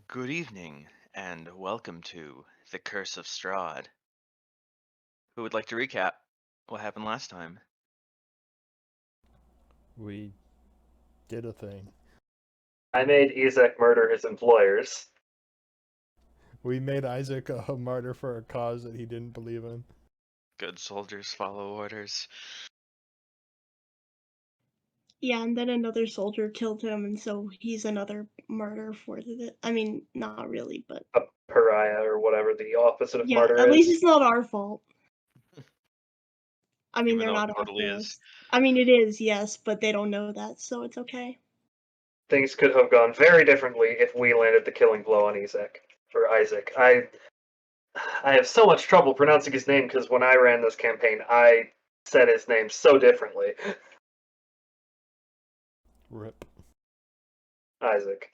Good evening, and welcome to The Curse of Strahd. Who would like to recap what happened last time? We did a thing. I made Ezek murder his employers. We made Isaac a martyr for a cause that he didn't believe in. Good soldiers follow orders. Yeah, and then another soldier killed him, and so he's another martyr for the. I mean, not really, but A pariah, or whatever the opposite of yeah, martyr at least is. it's not our fault. I mean, Even they're though not it totally is. activists. I mean, it is, yes, but they don't know that, so it's okay. Things could have gone very differently if we landed the killing blow on Ezek. Or Isaac. I have so much trouble pronouncing his name because when I ran this campaign, I said his name so differently. Rip. Isaac.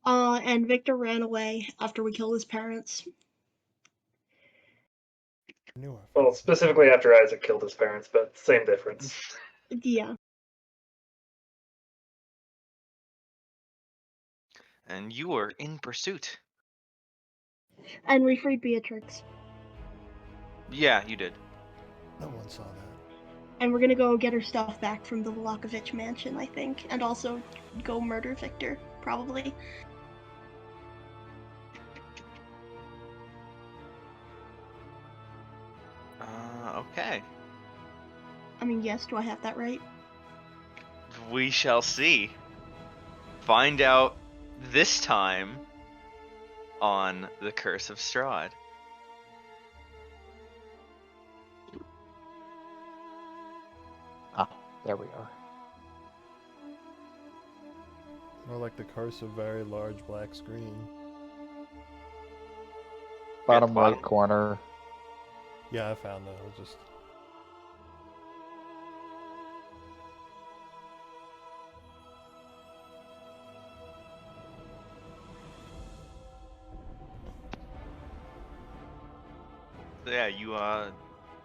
And Victor ran away after we killed his parents. I knew I Well, forgot. specifically after Isaac killed his parents, but same difference. Yeah. And you were in pursuit. And we freed Beatrix. Yeah, you did. No one saw that. And we're gonna go get her stuff back from the Vallakovich mansion, I think, and also go murder Victor, probably. Okay. I mean, yes, do I have that right? We shall see. Find out this time on The Curse of Strahd. Ah, there we are. More like the curse of very large black screen. Bottom bottom? right corner. Yeah, I found that. I was just. So yeah, you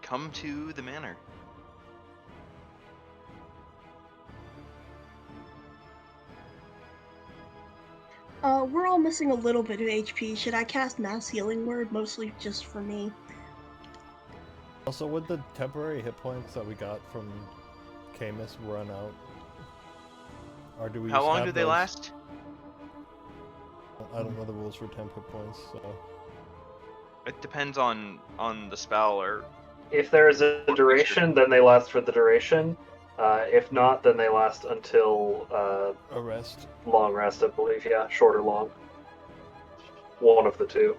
come to the manor. We're all missing a little bit of HP. Should I cast Mass Healing Word, mostly just for me? Also, would the temporary hit points that we got from Camus run out? Or do we How just long have do they those? last? I don't know the rules for temp hit points, so. It depends on the spell or If there is a duration, then they last for the duration. If not, then they last until A rest. long rest, I believe. Yeah, short or long. One of the two.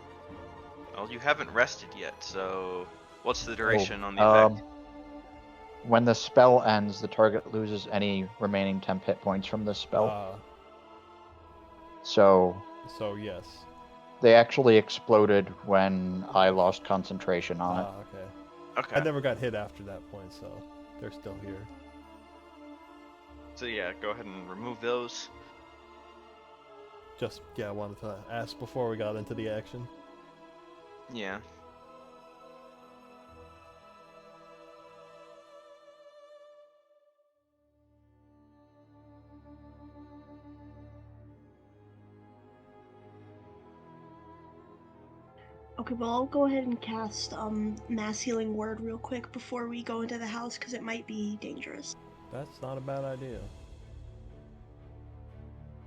well, you haven't rested yet, so what's the Oh, duration on the effect? When the spell ends, the target loses any remaining temp hit points from the spell. So yes. They actually exploded when I lost concentration on it. Okay. Okay. I never got hit after that point, so they're still here. So yeah, go ahead and remove those. Just, yeah, I wanted to ask before we got into the action. Yeah. Okay, well, I'll go ahead and cast Mass Healing Word real quick before we go into the house, because it might be dangerous. That's not a bad idea.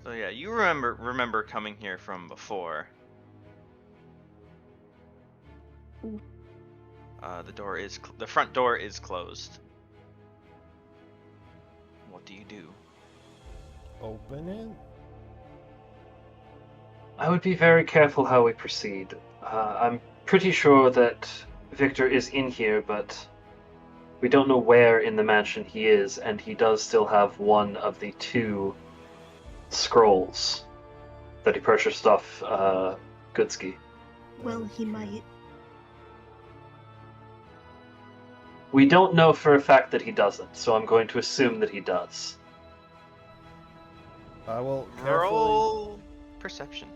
So yeah, you remember coming here from before. Ooh. The front door is closed. What do you do? Open it? I would be very careful how we proceed. I'm pretty sure that Victor is in here, but we don't know where in the mansion he is, and he does still have one of the two scrolls that he purchased off Goodsky. Well, he might. We don't know for a fact that he doesn't, so I'm going to assume that he does. I will carefully... Roll perception.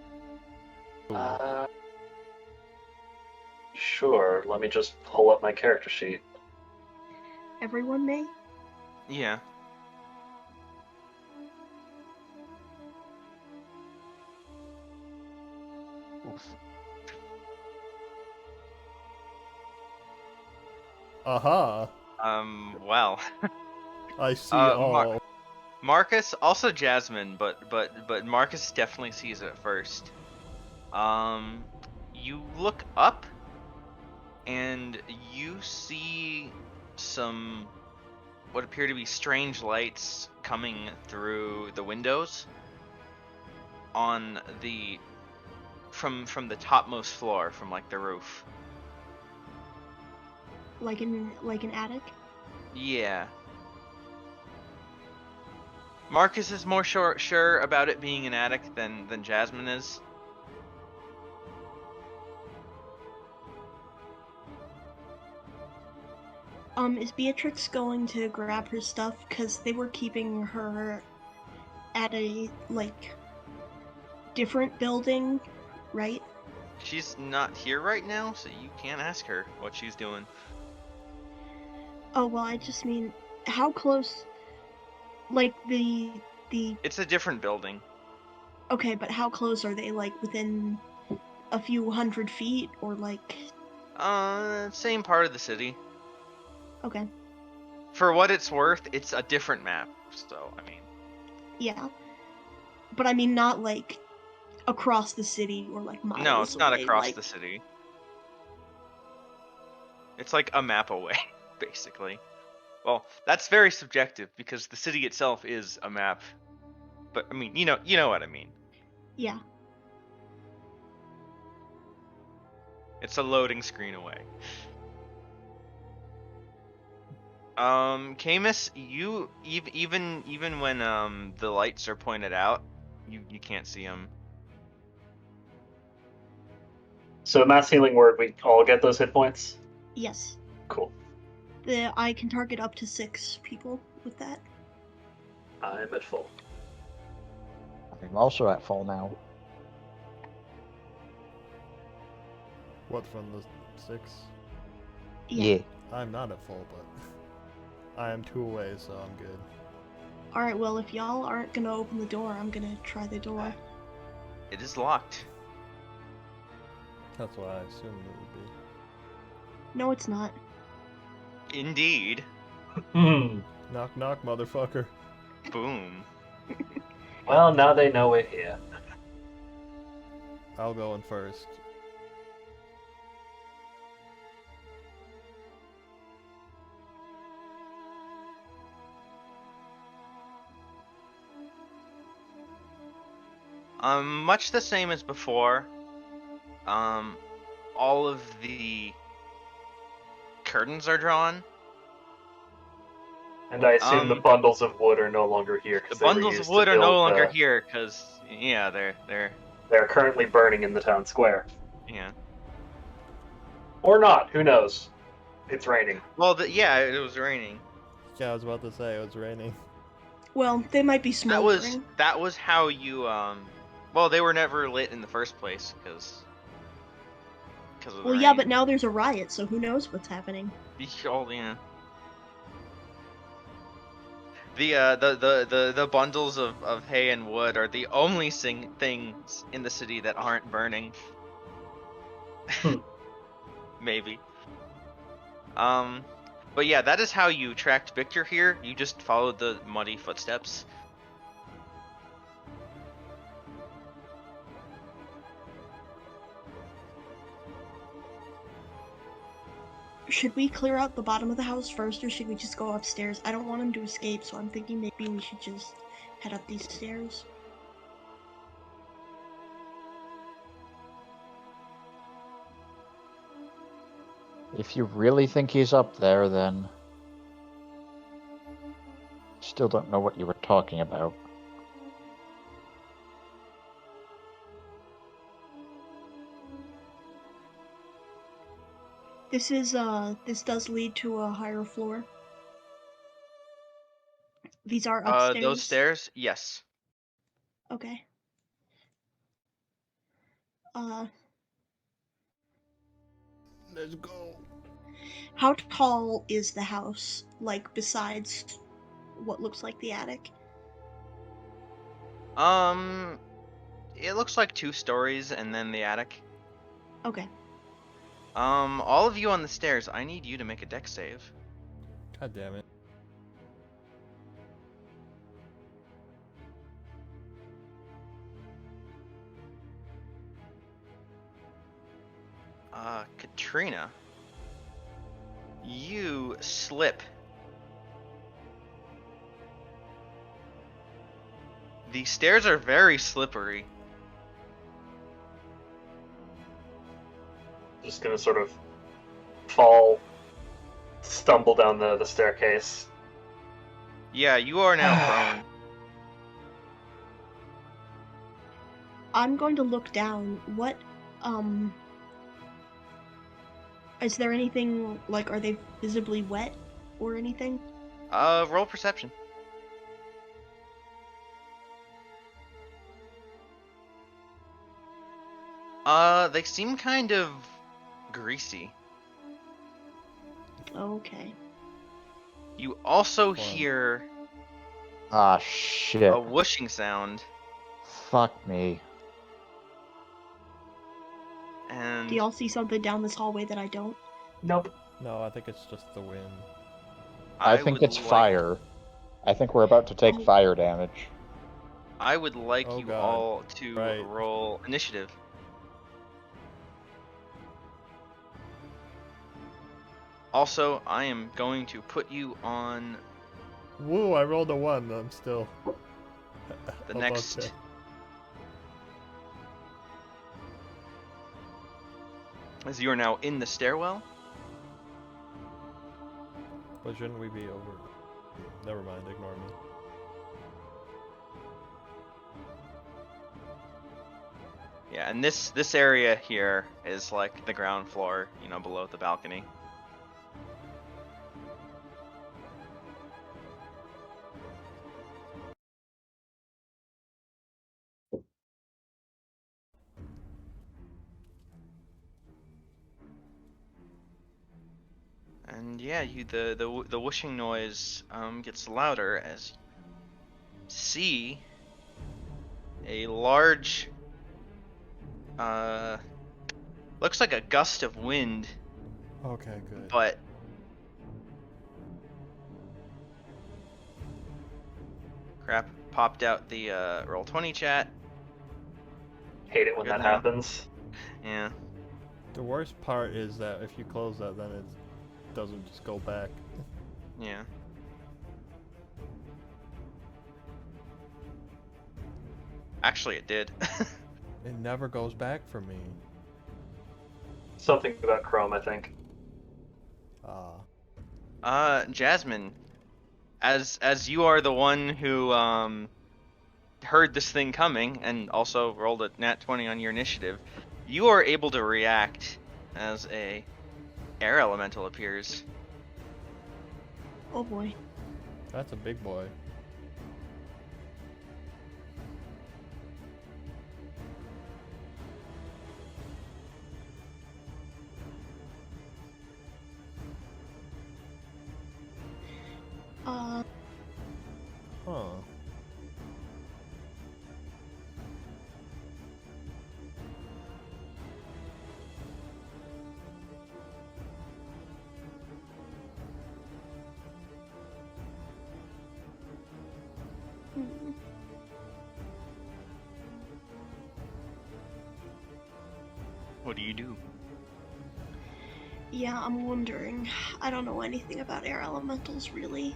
Sure, let me just pull up my character sheet. Everyone may? Yeah. Aha! Well, I see Uh, all. Marcus, also Jasmine, but Marcus definitely sees it first. You look up and you see some what appear to be strange lights coming through the windows on the from the topmost floor, from like the roof. Like an attic. Yeah. Marcus is more sure about it being an attic than Jasmine is. Is Beatrix going to grab her stuff? Because they were keeping her at a, like, different building, right? She's not here right now, so you can't ask her what she's doing. Oh, well, I just mean, how close, like, the, It's a different building. okay, but how close are they, like, within a few 100 feet, or, like, Same part of the city. okay, For what it's worth, it's a different map, so, I mean. yeah. But I mean, not, like, across the city, or, like, No, miles it's not away, across like, the city. It's like a map away, basically. Well, that's very subjective, because the city itself is a map. But, I mean, you know what I mean. yeah. It's a loading screen away. Camus, you even when the lights are pointed out, you can't see them. So mass healing word, we all get those hit points? Yes. Cool. I can target up to 6 people with that. I'm at full. I'm also at full now. What, from the 6? Yeah. I'm not at full, but I am 2 away, so I'm good. Alright, well, if y'all aren't gonna open the door, I'm gonna try the door. It is locked. That's what I assumed it would be. No, it's not. Indeed. Hmm. Knock knock, motherfucker. Boom. Well, now they know we're here. I'll go in first. Much the same as before. All of the curtains are drawn. And I assume the bundles of wood are no longer here The because they were bundles of used wood to are no build longer the... here, cause yeah, they're They're currently burning in the town square. yeah. Or not, who knows? It's raining. Well, yeah, it was raining. Yeah, I was about to say it was raining. Well, they might be smoldering. That was how you Well, they were never lit in the first place, cause of the Well, rain. yeah, but now there's a riot, so who knows what's happening. Oh, yeah. The bundles of hay and wood are the only things in the city that aren't burning. Maybe. But yeah, that is how you tracked Victor here. You just followed the muddy footsteps. Should we clear out the bottom of the house first, or should we just go upstairs? I don't want him to escape, so I'm thinking maybe we should just head up these stairs. If you really think he's up there, then... Still don't know what you were talking about. This does lead to a higher floor. These are upstairs. Those stairs? Yes. Okay. Let's go. How tall is the house, like, besides what looks like the attic? It looks like 2 stories and then the attic. Okay. All of you on the stairs, I need you to make a dex save. God damn it. Katrina, you slip. The stairs are very slippery. Just gonna sort of stumble down the staircase. Yeah, you are now prone. I'm going to look down. What, is there anything, like, are they visibly wet or anything? Roll perception. They seem kind of greasy. Okay. You also Fun. hear Ah, shit. a whooshing sound, Fuck me. and Do y'all see something down this hallway that I don't? Nope. No, I think it's just the wind. I think would it's like, fire. I think we're about to take Oh. fire damage. I would like Oh you God. all to Right. roll initiative. Also, I am going to put you on Woo, I rolled a 1. I'm still the above next. 10. As you are now in the stairwell. But shouldn't we be over? Never mind, ignore me. Yeah, and this area here is like the ground floor, you know, below the balcony. And yeah, the whooshing noise gets louder as you see a large looks like a gust of wind, Okay, good. but crap, popped out the Roll20 chat. Hate it when Good that now. happens. Yeah. The worst part is that if you close that, then it doesn't just go back. Yeah. Actually, it did. It never goes back for me. Something about Chrome, I think. Jasmine, as you are the one who heard this thing coming and also rolled a nat 20 on your initiative, you are able to react as a air elemental appears. Oh boy. That's a big boy. Huh. Hmm. What do you do? Yeah, I'm wondering. I don't know anything about air elementals, really.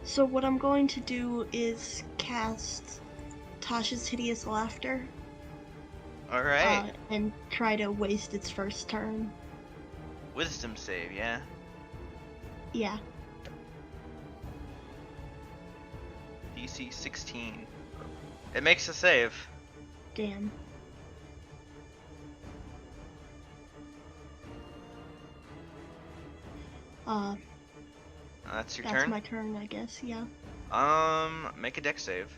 So what I'm going to do is cast Tasha's Hideous Laughter. Alright. And try to waste its first turn. Wisdom save, yeah? Yeah. DC 16. It makes a save. Damn. That's your That's turn? my turn, I guess, yeah. Make a dex save.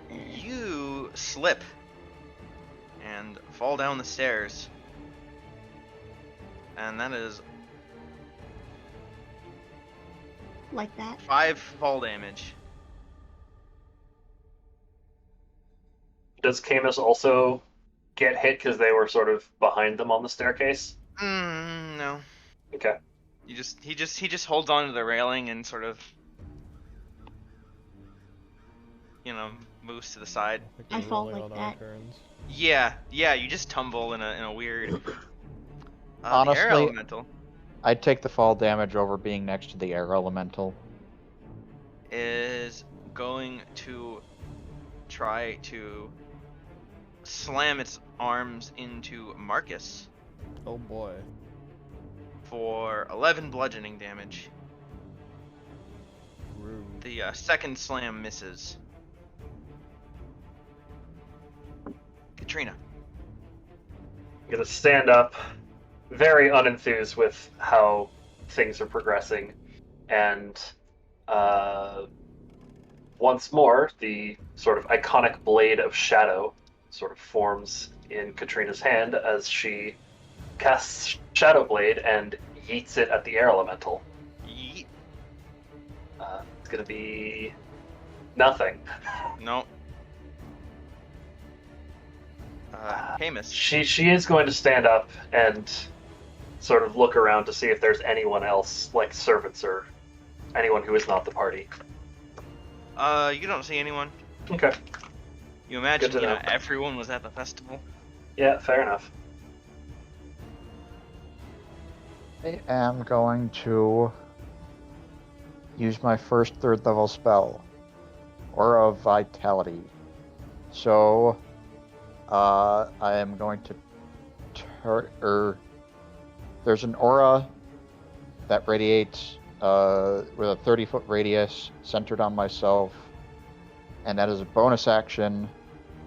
You slip and fall down the stairs. And that is Like that. 5 fall damage. Does Camus also get hit because they were sort of behind them on the staircase? No. Okay. He just holds on to the railing and sort of, moves to the side. I think I we're fall rolling like on our that. turns. Yeah, you just tumble in a weird. The air Honestly, elemental I'd take the fall damage over being next to the air elemental. is going to try to slam its arms into Marcus Oh boy. for 11 bludgeoning damage. Rude. The second slam misses. Katrina. I'm gonna stand up, very unenthused with how things are progressing, and once more, the sort of iconic blade of shadow sort of forms in Katrina's hand as she casts Shadow Blade and yeets it at the air elemental. Yeet. It's gonna be nothing. No. Camus. She is going to stand up and sort of look around to see if there's anyone else, like servants or anyone who is not the party. You don't see anyone. Okay. You imagine, Good to know. everyone was at the festival. Yeah, fair enough. I am going to use my first 3rd level spell, Aura of Vitality. So, I am going to there's an aura that radiates with a 30-foot radius centered on myself, and that is a bonus action.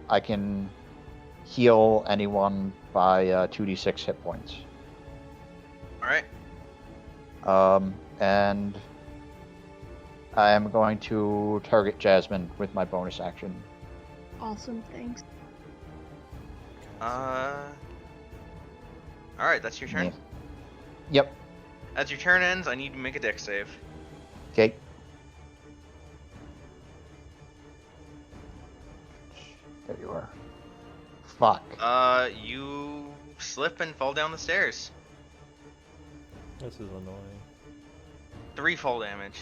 I can heal anyone by 2d6 hit points. Alright. And I am going to target Jasmine with my bonus action. Awesome, thanks. Alright, that's your turn. Yeah. Yep. As your turn ends, I need to make a dex save. Okay. There you are. Fuck. You slip and fall down the stairs. This is annoying. 3 fall damage.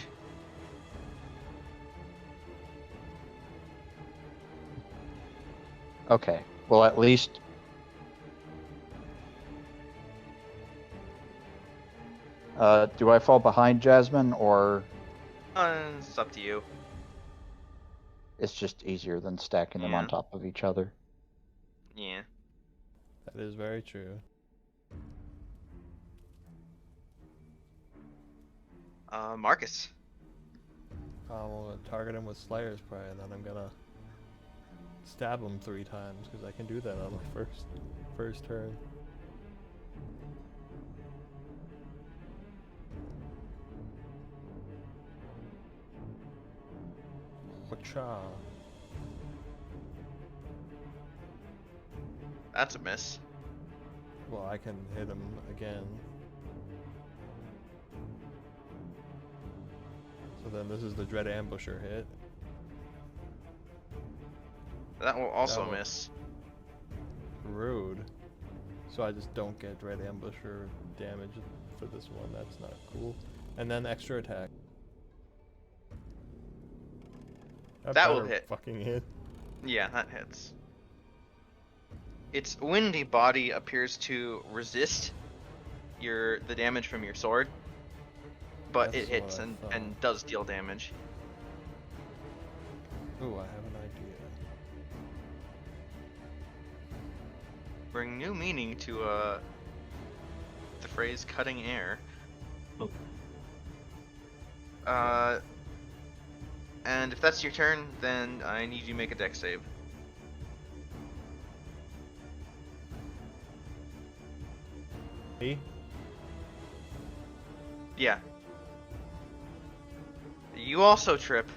Okay. Well, at least. Do I fall behind Jasmine, or It's up to you. it's just easier than stacking them Yeah. on top of each other? Yeah. That is very true. Marcus. I'm gonna target him with Slayer's Prey, and then I'm gonna stab him 3 times because I can do that on my first turn. Wacha. That's a miss. Well, I can hit him again. So then this is the Dread Ambusher hit. That will also That will- miss. Rude. So I just don't get Dread Ambusher damage for this one. That's not cool. And then extra attack. That will better hit. Fucking hit. Yeah, that hits. Its windy body appears to resist the damage from your sword, but That's it hits what I thought. and does deal damage. Ooh, I have an idea. Bring new meaning to the phrase "cutting air." And if that's your turn, then I need you to make a dex save. Me? Yeah. You also trip.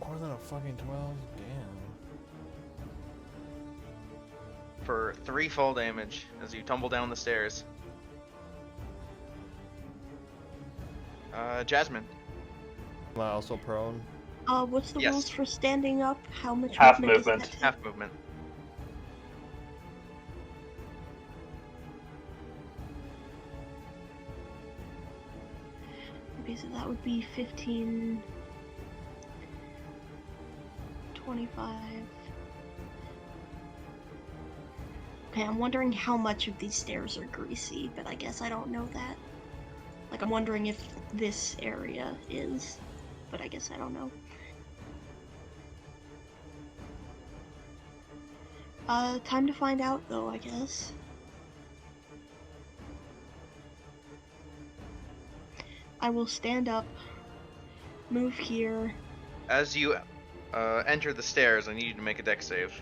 More than a fucking 12? Damn. For 3 fall damage as you tumble down the stairs. Jasmine. Am I also prone? What's the Yes. rules for standing up? How much Half movement does movement. that take? Half movement. Okay, so that would be 15, 25. Okay, I'm wondering how much of these stairs are greasy, but I guess I don't know that. Like, I'm wondering if this area is, but I guess I don't know. Time to find out, though, I guess. I will stand up, move here. As you enter the stairs, I need you to make a dex save.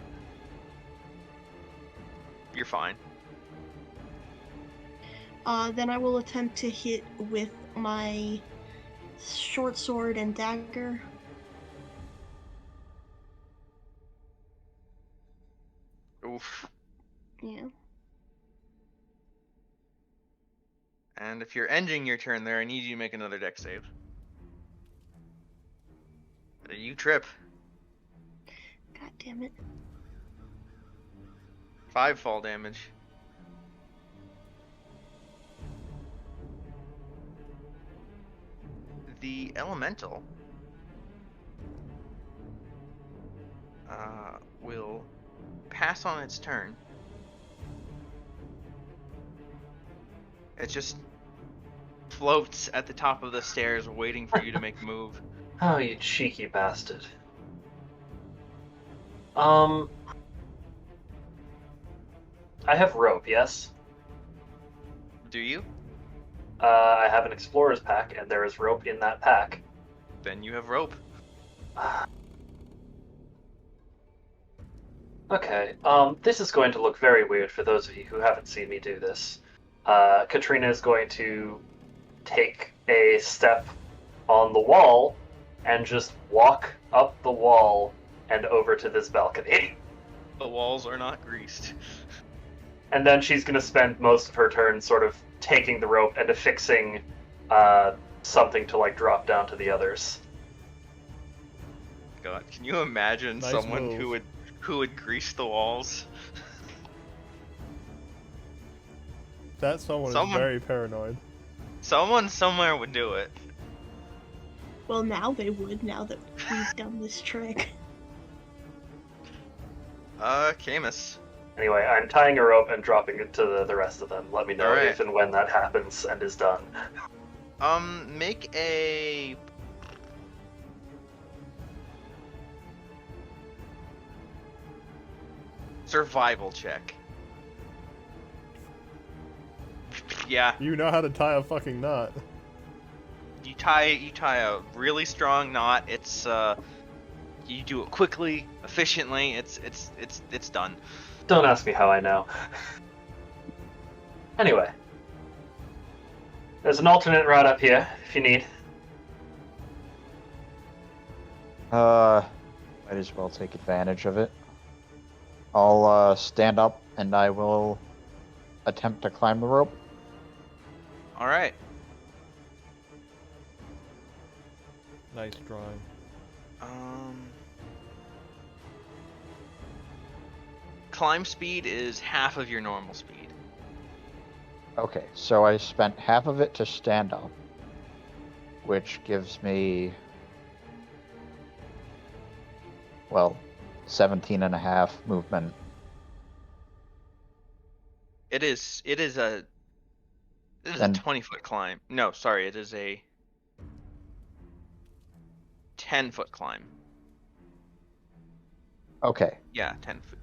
You're fine. Then I will attempt to hit with my short sword and dagger. Oof. Yeah. And if you're ending your turn there, I need you to make another dex save. You trip. God damn it. 5 fall damage. The elemental will pass on its turn. It just floats at the top of the stairs waiting for you to make a move. Oh, you cheeky bastard. I have rope, yes? Do you? I have an explorer's pack, and there is rope in that pack. Then you have rope. Okay, this is going to look very weird for those of you who haven't seen me do this. Katrina is going to take a step on the wall and just walk up the wall and over to this balcony. The walls are not greased. And then she's going to spend most of her turn sort of taking the rope and affixing something to like drop down to the others. God, can you imagine Nice someone move. who would grease the walls? That someone is very paranoid. Someone somewhere would do it. Well, now they would, now that we've done this trick. Camus. Anyway, I'm tying a rope and dropping it to the rest of them. Let me know Alright. if and when that happens and is done. Make a... survival check. Yeah, You know how to tie a fucking knot. you tie a really strong knot. It's you do it quickly, efficiently. It's done. Don't ask me how I know. Anyway. There's an alternate route up here, if you need. Might as well take advantage of it. I'll stand up and I will attempt to climb the rope. All right. Nice drawing. Climb speed is half of your normal speed. Okay, so I spent half of it to stand up, which gives me, well, 17 and a half movement. It is a 20-foot climb. No, sorry, it is a 10-foot climb. Okay, Yeah, 10 foot.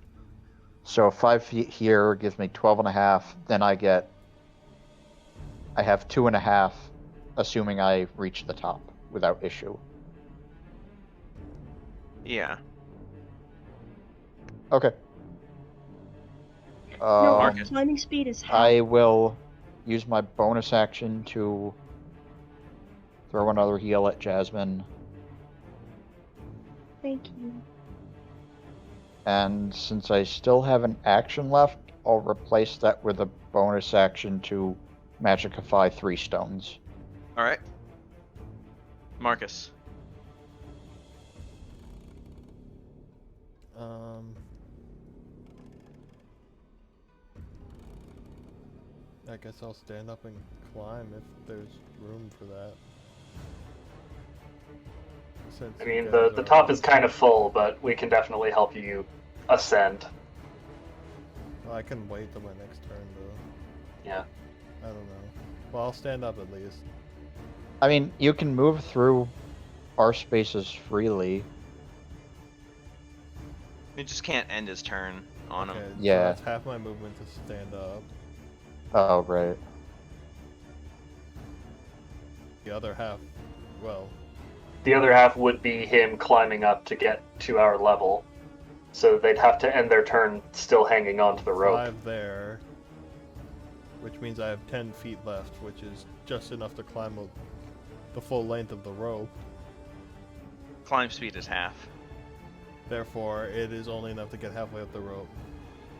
so 5 feet here gives me 12 and a half, then I have 2.5, assuming I reach the top without issue. Yeah. Okay. No, Marcus. climbing speed is half. I will use my bonus action to throw another heal at Jasmine, Thank you. and since I still have an action left, I'll replace that with a bonus action to magicify 3 stones. All right. Marcus. I guess I'll stand up and climb if there's room for that. Since I you mean, guys the are- top is kind of full, but we can definitely help you ascend. Well, I can wait till my next turn, though. Yeah. I don't know. Well, I'll stand up at least. I mean, you can move through our spaces freely. He just can't end his turn on Okay, him. so Yeah. that's half my movement to stand up. Oh, right. The other half, well, The other half would be him climbing up to get to our level. So they'd have to end their turn still hanging onto the rope. 5 there, which means I have 10 feet left, which is just enough to climb the full length of the rope. Climb speed is half. Therefore, it is only enough to get halfway up the rope.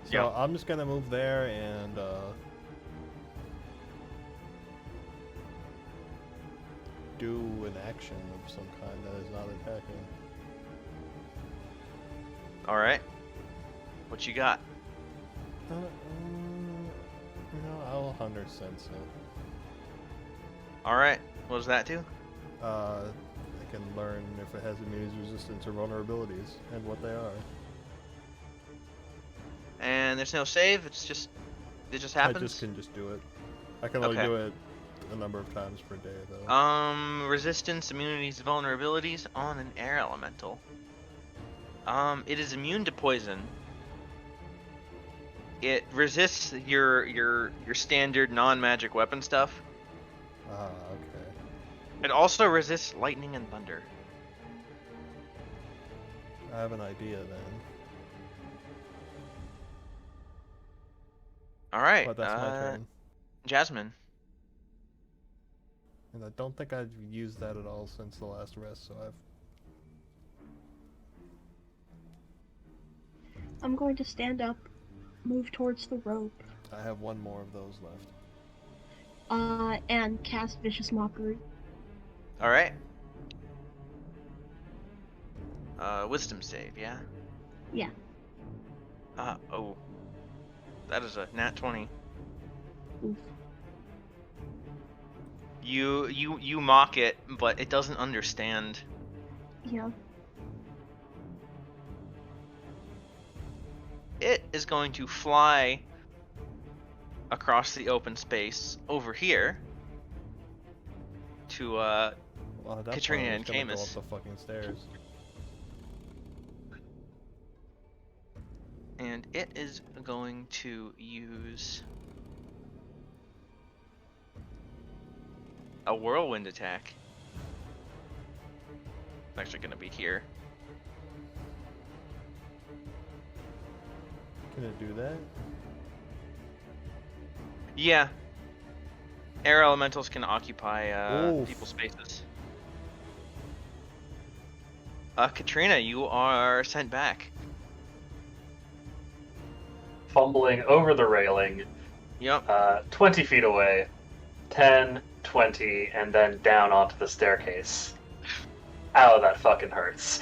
So Yeah. I'm just gonna move there and do an action of some kind that is not attacking. All right. What you got? I'll 100 sense it. All right. What does that do? I can learn if it has immunity, resistance, or vulnerabilities, and what they are. And there's no save. It just happens. I just can just do it. I can only Okay. do it a number of times per day, though. Resistance, immunities, vulnerabilities on an air elemental. It is immune to poison. It resists your standard non-magic weapon stuff. Ah, okay. It also resists lightning and thunder. I have an idea then. All right. But that's my turn. Jasmine. And I don't think I've used that at all since the last rest, so I'm going to stand up, move towards the rope, I have one more of those left. and cast Vicious Mockery. All right. Wisdom save, yeah. Yeah. Oh. That is a nat 20. Oof. You mock it, but it doesn't understand. Yeah. It is going to fly across the open space over here to Well, at that Katrina point, I'm and just gonna go Camus. up the fucking stairs. and it is going to use a whirlwind attack. It's actually going to be here. Can it do that? Yeah. Air elementals can occupy Oof. people's spaces. Katrina, you are sent back. Fumbling over the railing, Yep. 20 feet away, 10, 20, and then down onto the staircase. Ow, that fucking hurts.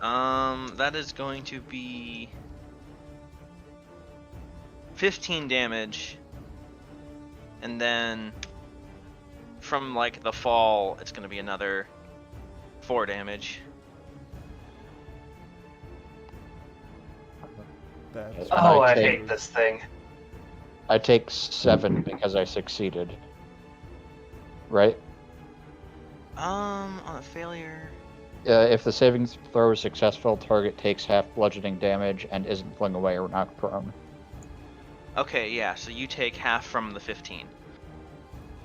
That is going to be 15 damage. And then from like the fall, it's going to be another 4 damage. That's Oh, I take- hate this thing. I take 7 because I succeeded. Right? On a failure. If the saving throw is successful, target takes half bludgeoning damage and isn't flung away or knocked prone. Okay, yeah, so you take half from the 15.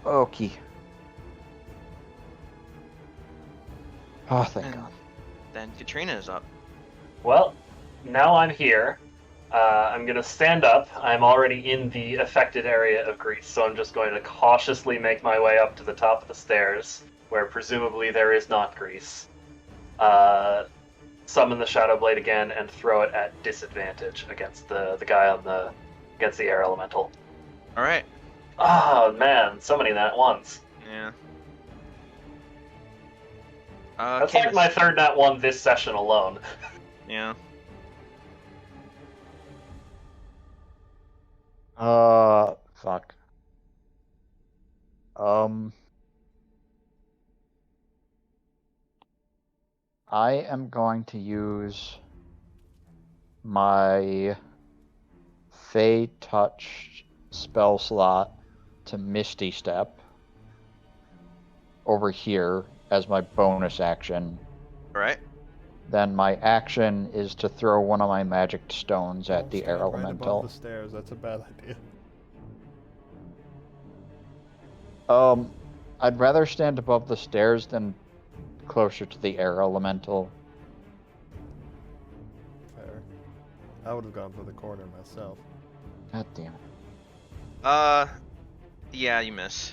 Okay. Oh, thank And God. then Katrina is up. Well, now I'm here. I'm going to stand up. I'm already in the affected area of Greece, so I'm just going to cautiously make my way up to the top of the stairs, where presumably there is not Grease. Summon the Shadow Blade again and throw it at disadvantage against the guy on against the air elemental. Alright. Oh man, so many that once. Yeah. That's like my third nat 1 this session alone. Yeah. Fuck. I am going to use my Fey Touch spell slot to Misty Step over here as my bonus action. Alright. Then my action is to throw one of my magic stones at Don't the stand air right elemental. above the stairs. That's a bad idea. I'd rather stand above the stairs than closer to the air elemental. Fair. I would have gone for the corner myself. God damn it. Yeah, you miss.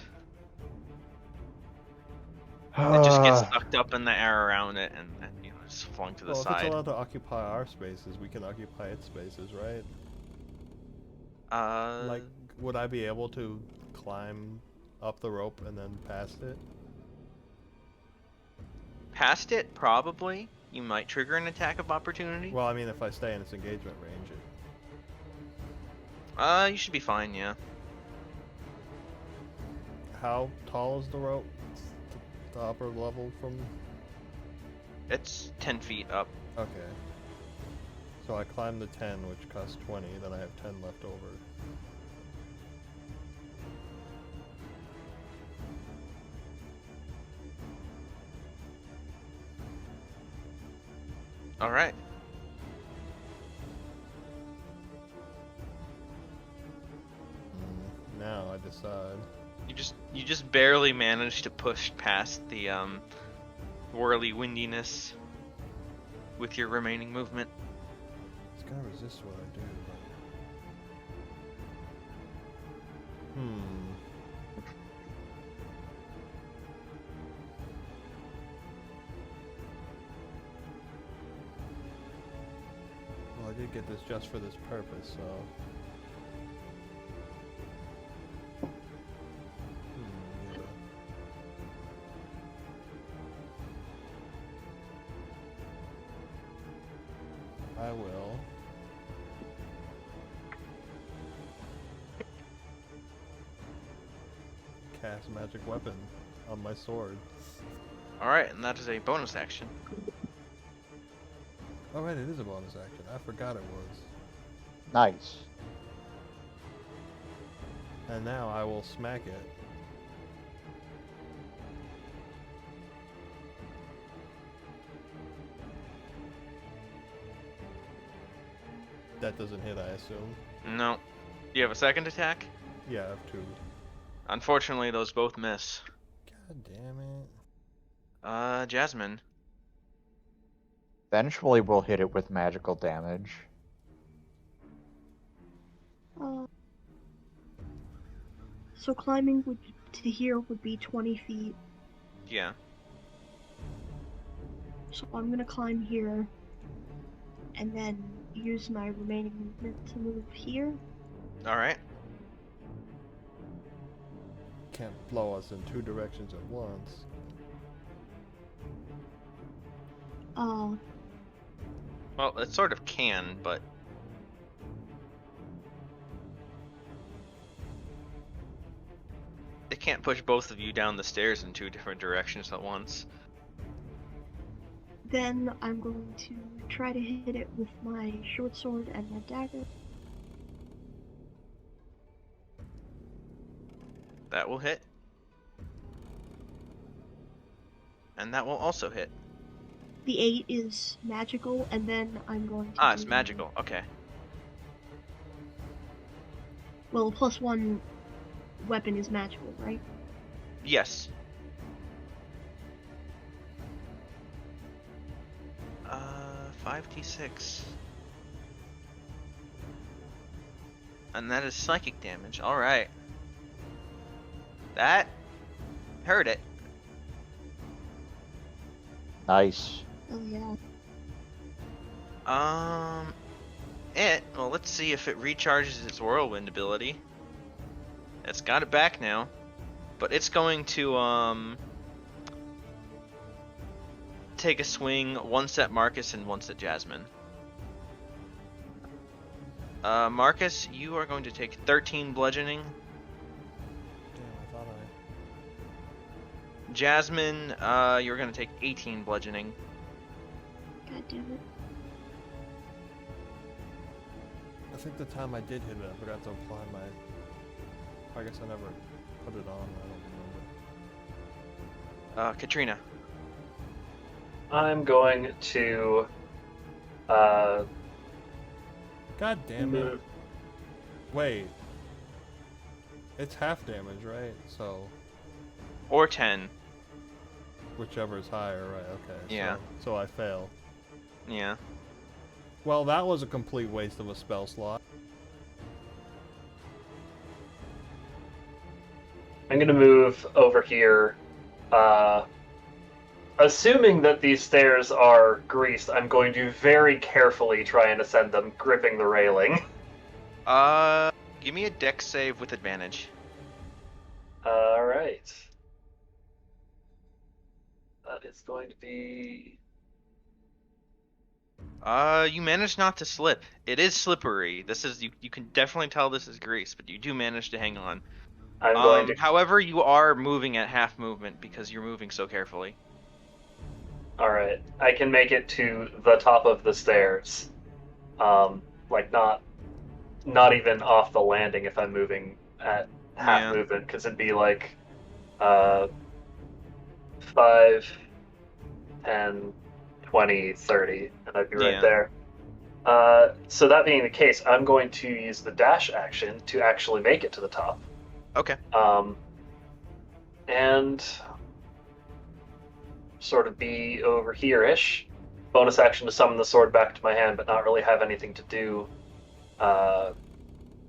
It just gets sucked up in the air around it and you know, just flung to the Well, if side. it's allowed to occupy our spaces, we can occupy its spaces, right? Like, would I be able to climb up the rope and then past it? Past it, probably. You might trigger an attack of opportunity. Well, I mean, if I stay in its engagement range. You should be fine, yeah. How tall is the rope? The upper level from... It's 10 feet up. Okay. So I climb the 10, which costs 20, then I have 10 left over. Alright. Now I decide. You just barely managed to push past the whirly windiness with your remaining movement. It's gonna resist what I do, but... Well, I did get this just for this purpose, so... I will. Cast magic weapon on my sword. Alright, and that is a bonus action. Oh right, it is a bonus action. I forgot it was. Nice. And now I will smack it. That doesn't hit, I assume. No. Do you have a second attack? Yeah, I have 2. Unfortunately, those both miss. God damn it. Jasmine. Eventually we'll hit it with magical damage. So climbing to here would be 20 feet. Yeah. So I'm gonna climb here, and then use my remaining movement to move here. Alright. Can't blow us in 2 directions at once. Well, it sort of can, but... It can't push both of you down the stairs in 2 different directions at once. Then I'm going to try to hit it with my short sword and my dagger. That will hit. And that will also hit. The 8 is magical, and then I'm going to... It's magical. Okay. Well, +1 weapon is magical, right? Yes. 5d6. And that is psychic damage. Alright. That hurt it. Nice. Oh yeah. Well, let's see if it recharges its whirlwind ability. It's got it back now. But it's going to, take a swing once at Marcus and once at Jasmine. Marcus, you are going to take 13 bludgeoning. Damn, I thought Jasmine, you're going to take 18 bludgeoning. God damn it. I think the time I did hit it, I forgot to apply my... I guess I never put it on, I don't remember. Katrina. I'm going to God damn it. move. Wait. It's half damage, right? So, Or 10. whichever is higher, right? Okay. Yeah. So I fail. Yeah. Well, that was a complete waste of a spell slot. I'm going to move over here. Assuming that these stairs are greased, I'm going to very carefully try and ascend them, gripping the railing. Give me a dex save with advantage. Alright. That is going to be... You managed not to slip. It is slippery. This is, you can definitely tell this is grease, but you do manage to hang on. I'm going to... However, you are moving at half movement because you're moving so carefully. Alright. I can make it to the top of the stairs. Like, not even off the landing if I'm moving at half movement, because it'd be like 5, 10, 20, 30, and I'd be right there. So that being the case, I'm going to use the dash action to actually make it to the top. Okay. And sort of be over here-ish. Bonus action to summon the sword back to my hand, but not really have anything to do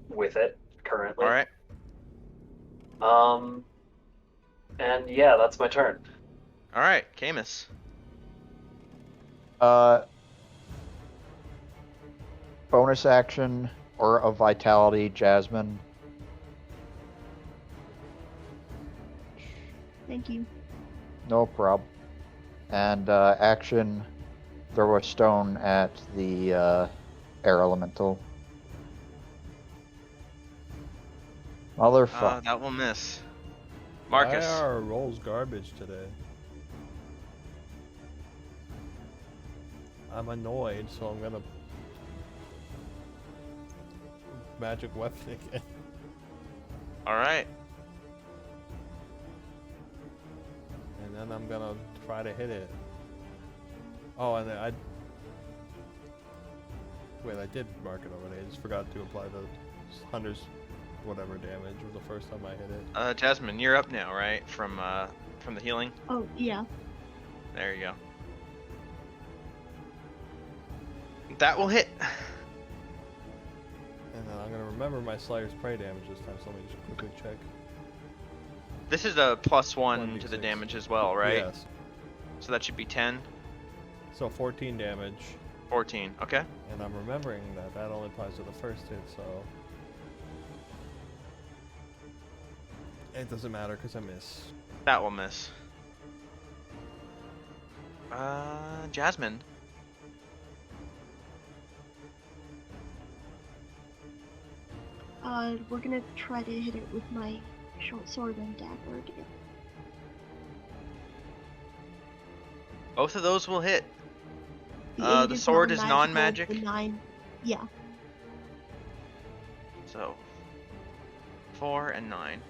with it currently. Alright. And yeah, that's my turn. Alright, Camus. Bonus action or of vitality, Jasmine. Thank you. No problem. And action, throw a stone at the air elemental. Motherfucker. That will miss. Marcus. Why are rolls garbage today? I'm annoyed, so I'm gonna magic weapon again. Alright. And then I'm gonna try to hit it. Oh, and then I did mark it already. I just forgot to apply the 100's whatever damage was the first time I hit it. Jasmine, you're up now, right? From the healing? Oh, yeah. There you go. That will hit. And then I'm gonna remember my Slayer's Prey damage this time, so let me just quickly check. This is a +1 to the 1d6. damage as well, right? Yes. So that should be 10. So 14 damage. 14. Okay. And I'm remembering that that only applies to the first hit, so... It doesn't matter, because I miss. That will miss. Jasmine. We're gonna try to hit it with my short sword and dagger again. Both of those will hit. The The sword is non-magic. The 9, yeah. So, 4 and 9.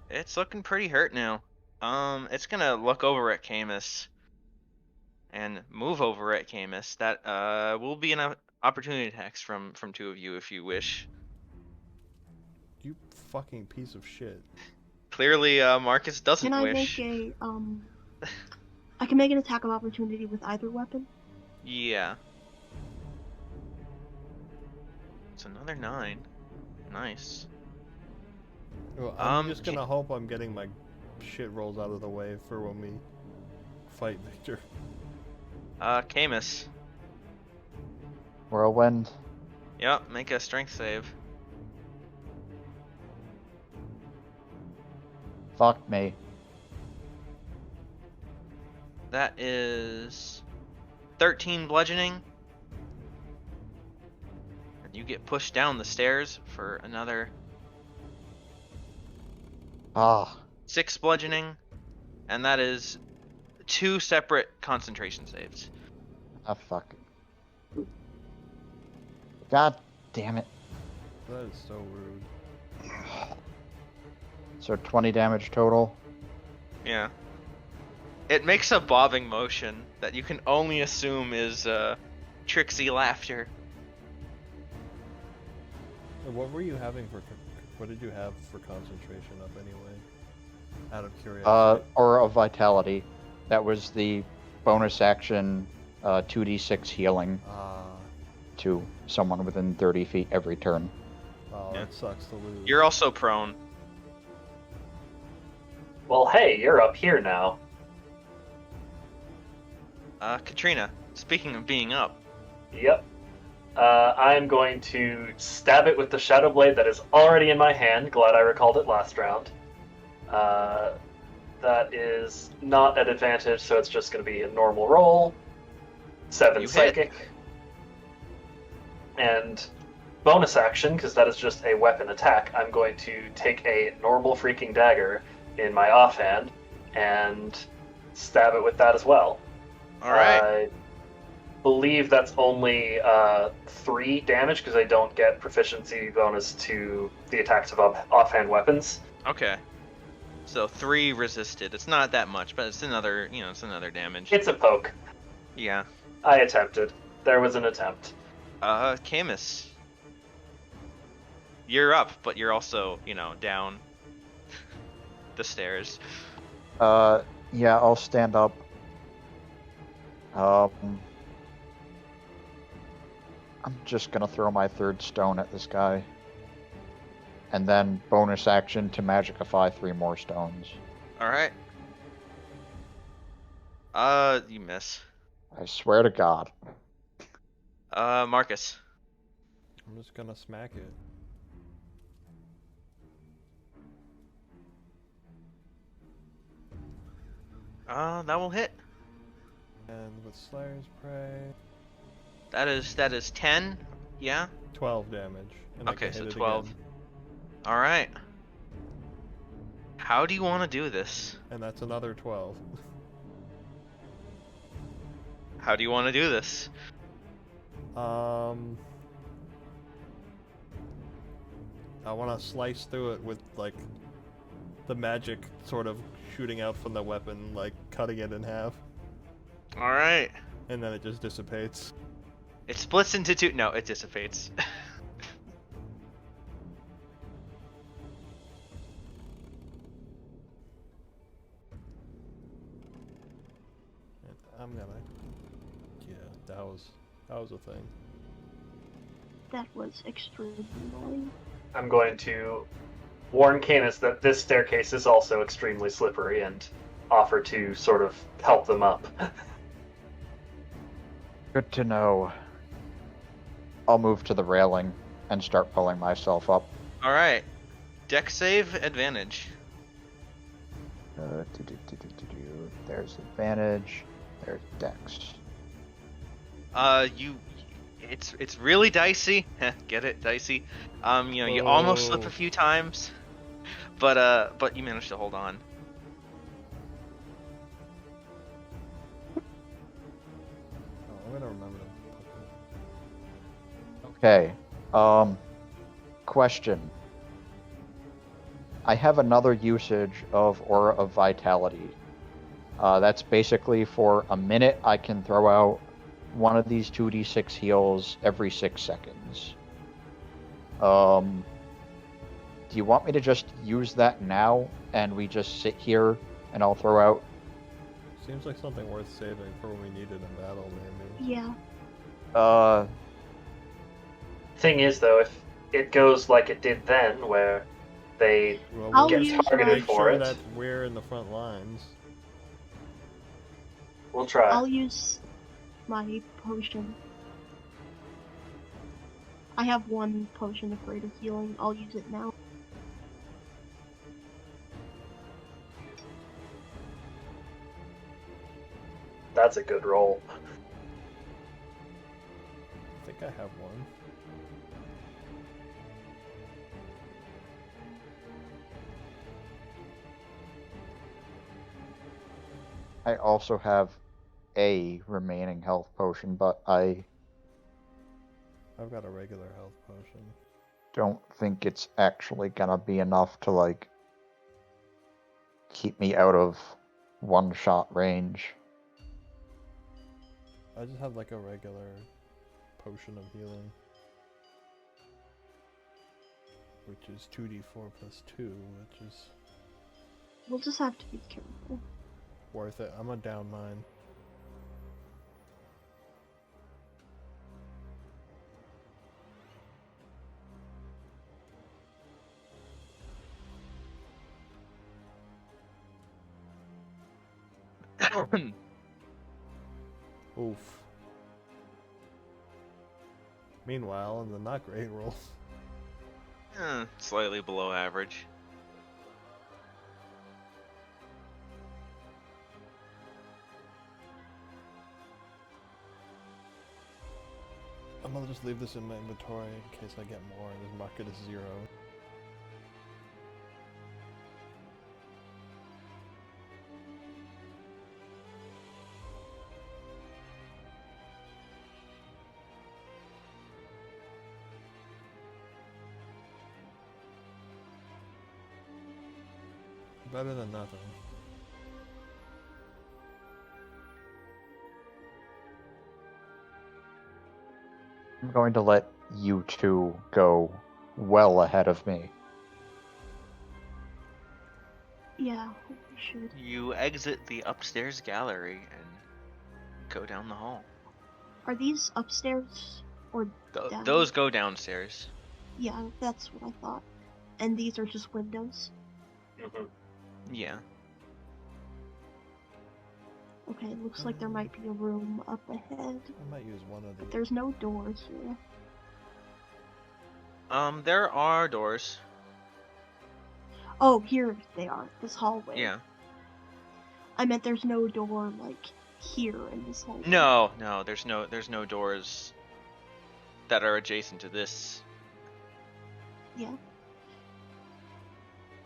It's looking pretty hurt now. It's gonna look over at Camus and move over at Camus. That will be an opportunity attacks from two of you if you wish. You fucking piece of shit. Clearly, Marcus doesn't Can I wish. make a I can make an attack of opportunity with either weapon. Yeah. It's another 9. Nice. Well, I'm just gonna hope I'm getting my shit rolls out of the way for when we fight Victor. Camus. Whirlwind. Yep, make a strength save. Fuck me. That is 13 bludgeoning. And you get pushed down the stairs for another Ah, 6 bludgeoning. And that is 2 separate concentration saves. ah, fuck. God damn it. That is so rude. So 20 damage total. Yeah. It makes a bobbing motion that you can only assume is tricksy laughter. And what were you having for? What did you have for concentration up anyway? Out of curiosity. Aura of Vitality. That was the bonus action 2d6 healing to someone within 30 feet every turn. Oh, Yeah. that sucks to lose. You're also prone. Well, hey, you're up here now. Katrina, speaking of being up, Yep. I'm going to stab it with the Shadow Blade that is already in my hand. Glad I recalled it last round. That is not at advantage, so it's just going to be a normal roll. 7 You hit. psychic. And bonus action, because that is just a weapon attack, I'm going to take a normal freaking dagger in my offhand and stab it with that as well. alright. I believe that's only 3 damage because I don't get proficiency bonus to the attacks of offhand weapons. Okay. So 3 resisted. It's not that much, but it's another, it's another damage. It's a poke. Yeah. I attempted. There was an attempt. Camus. You're up, but you're also, down the stairs. Yeah, I'll stand up. I'm just gonna throw my 3rd stone at this guy. And then bonus action to magicify 3 more stones. Alright. You miss. I swear to God. Marcus. I'm just gonna smack it. That will hit. And with Slayer's Prey, That is 10. Yeah. 12 damage. And I Okay, can so hit it 12. again. All right. How do you want to do this? And that's another 12. How do you want to do this? I want to slice through it with, like, the magic sort of shooting out from the weapon, like, cutting it in half. All right. And then it just dissipates. It splits into 2. No, it dissipates. And I'm gonna... Yeah, that was a thing. That was extremely annoying. I'm going to warn Canis that this staircase is also extremely slippery and offer to sort of help them up. Good to know. I'll move to the railing and start pulling myself up. All right. Deck save advantage. There's advantage. There's dex. It's really dicey. Get it, dicey. You almost slip a few times, but you managed to hold on. Oh, I'm gonna remember to... Okay. Question. I have another usage of Aura of Vitality. That's basically for a minute I can throw out one of these 2d6 heals every 6 seconds. Do you want me to just use that now and we just sit here and I'll throw out? Seems like something worth saving for when we need it in battle, maybe. Yeah. Thing is, though, if it goes like it did then, where they Well, I'll get use targeted make for sure it, that we're in the front lines. we'll try. I'll use my potion. I have 1 potion of greater healing. I'll use it now. That's a good roll. I think I have one. I also have a remaining health potion, but I I've got a regular health potion. don't think it's actually gonna be enough to, like, keep me out of one-shot range. I just have like a regular potion of healing, which is 2d4 plus 2, which is We'll just have to be careful. worth it. I'm gonna down mine. Oof. Meanwhile, in the not great roll, Slightly below average. I'm gonna just leave this in my inventory in case I get more and just mark it as 0. Better than nothing. I'm going to let you two go well ahead of me. Yeah, we should. You exit the upstairs gallery and go down the hall. Are these upstairs or down? Those go downstairs. Yeah, that's what I thought. And these are just windows? Mhm. Yeah. Okay, looks like there might be a room up ahead. I might use one of But these. there's no doors here. There are doors. Oh, here they are. This hallway. Yeah. I meant there's no door, like, here in this hallway. No, there's no doors that are adjacent to this. Yeah.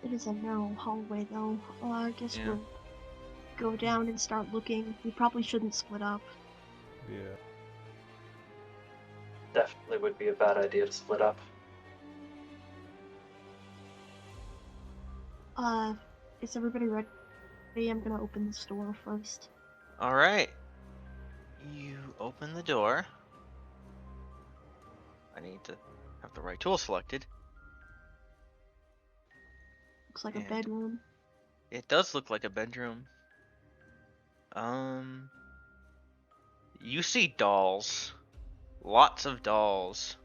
It is a narrow hallway, though. I guess Yeah. we'll go down and start looking. We probably shouldn't split up. Yeah. Definitely would be a bad idea to split up. Is everybody ready? I'm gonna open this door first. All right. You open the door. I need to have the right tool selected. Looks like And a bedroom. It does look like a bedroom. You see dolls. Lots of dolls.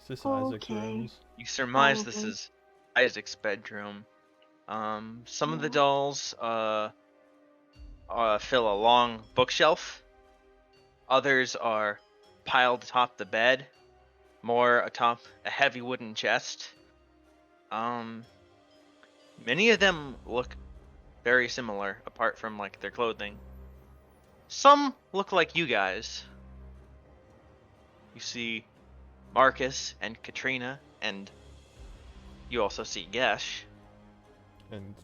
Is this Isaac's Okay. rooms? You surmise this Probably. is Isaac's bedroom. Some of the Yeah. dolls fill a long bookshelf. Others are piled atop the bed. More atop a heavy wooden chest. Many of them look very similar, apart from like their clothing. Some look like you guys. You see Marcus and Katrina, and you also see Gesh. And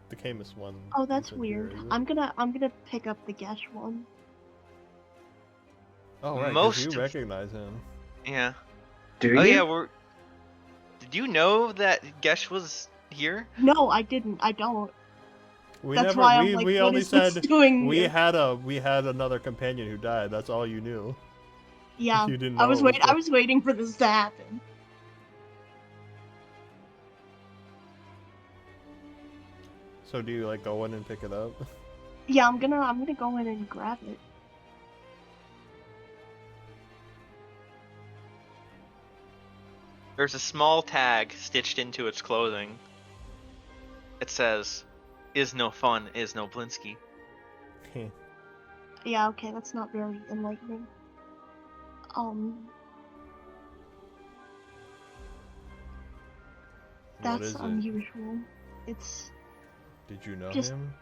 the Camus one. Oh, that's isn't here, weird. is it? I'm gonna pick up the Gesh one. Oh, right, 'cause most you of- recognize him. Yeah. Do you? Oh yeah, Did you know that Gesh was here? No, I didn't. I don't. We That's never. why I'm we like, we what only is this said doing we here? had another companion who died. That's all you knew. Yeah, You didn't I know was it was I was waiting for this to happen. So do you like go in and pick it up? Yeah, I'm gonna go in and grab it. There's a small tag stitched into its clothing. It says, "Is no fun, is no Blinsky." Yeah, okay, that's not very enlightening. What That's is it? unusual. It's Did you know just- him?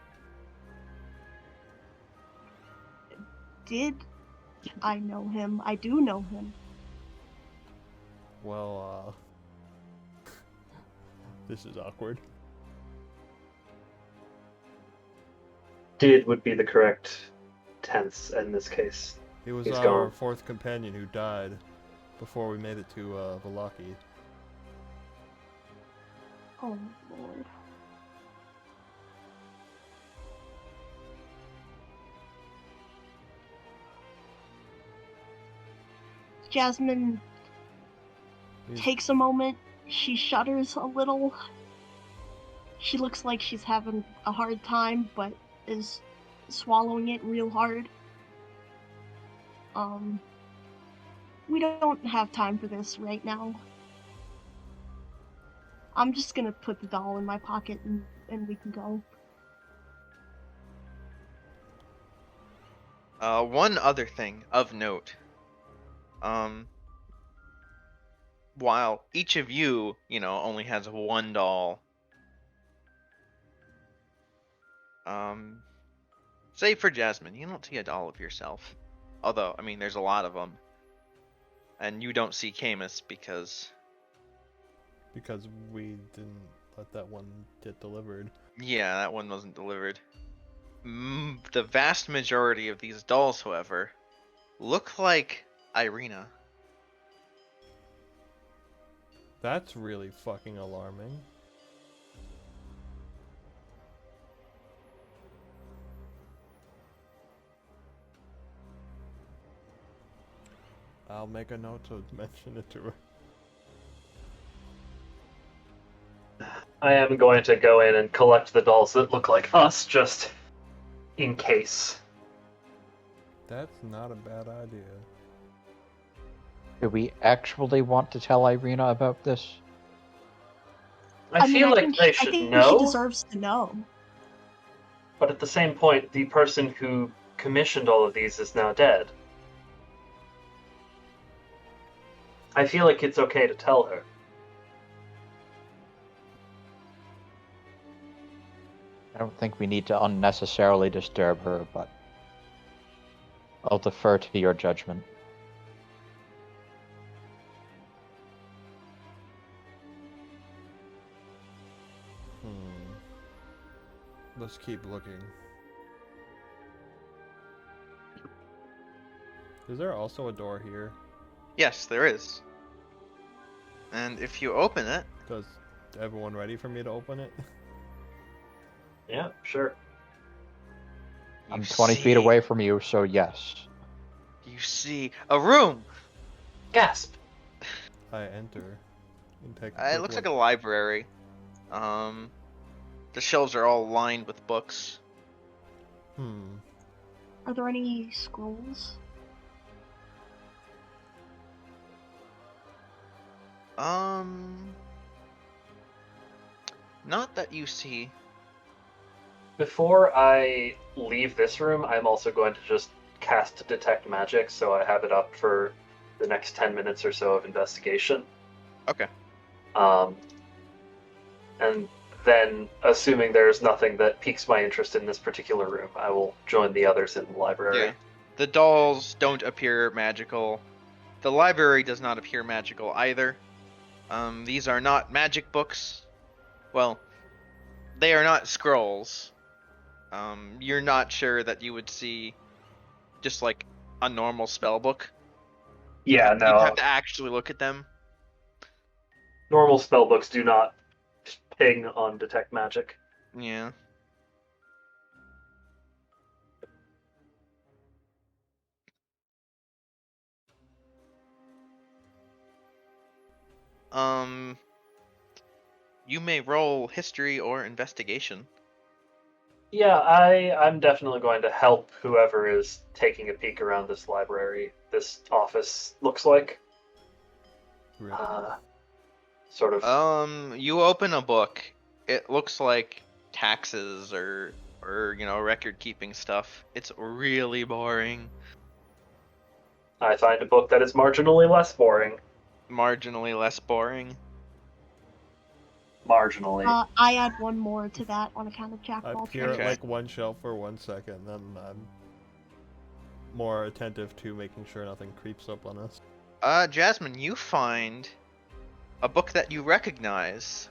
I know him. I do know him. Well, this is awkward. Did would be the correct tense in this case. He was He's our gone. fourth companion who died before we made it to Vallakovich. Oh, Lord. Jasmine takes a moment. She shudders a little. She looks like she's having a hard time, but is swallowing it real hard. We don't have time for this right now. I'm just gonna put the doll in my pocket and we can go. One other thing of note. While each of you, only has one doll, say for Jasmine, you don't see a doll of yourself. Although, there's a lot of them. And you don't see Camus because we didn't let that one get delivered. yeah, that one wasn't delivered. The vast majority of these dolls, however, look like Irina. That's really fucking alarming. I'll make a note to mention it to her. I am going to go in and collect the dolls that look like us, just in case. That's not a bad idea. Do we actually want to tell Irina about this? I feel like they should I think know, she deserves to know. but at the same point, the person who commissioned all of these is now dead. I feel like it's okay to tell her. I don't think we need to unnecessarily disturb her, but I'll defer to your judgment. Let's keep looking. Is there also a door here? Yes, there is. And if you open it... Is everyone ready for me to open it? Yeah, sure. I'm 20 feet away from you, so yes. You see a room! Gasp! I enter. And take a It quick looks look. like a library. The shelves are all lined with books. Are there any scrolls? Not that you see. Before I leave this room, I'm also going to just cast Detect Magic, so I have it up for the next 10 minutes or so of investigation. Okay. And then, assuming there's nothing that piques my interest in this particular room, I will join the others in the library. Yeah. The dolls don't appear magical. The library does not appear magical either. These are not magic books. Well, they are not scrolls. You're not sure that you would see just like a normal spell book. Yeah, You'd no. have to actually look at them. Normal spellbooks do not ping on Detect Magic. Yeah. You may roll history or investigation. Yeah, I'm definitely going to help whoever is taking a peek around this library. This office looks like. Really? Sort of. You open a book. It looks like taxes or record keeping stuff. It's really boring. I find a book that is marginally less boring. Marginally less boring. Marginally. I add one more to that on account of Jack I Ball peer Okay. at like one shelf for 1 second, then I'm more attentive to making sure nothing creeps up on us. Jasmine, you find a book that you recognize.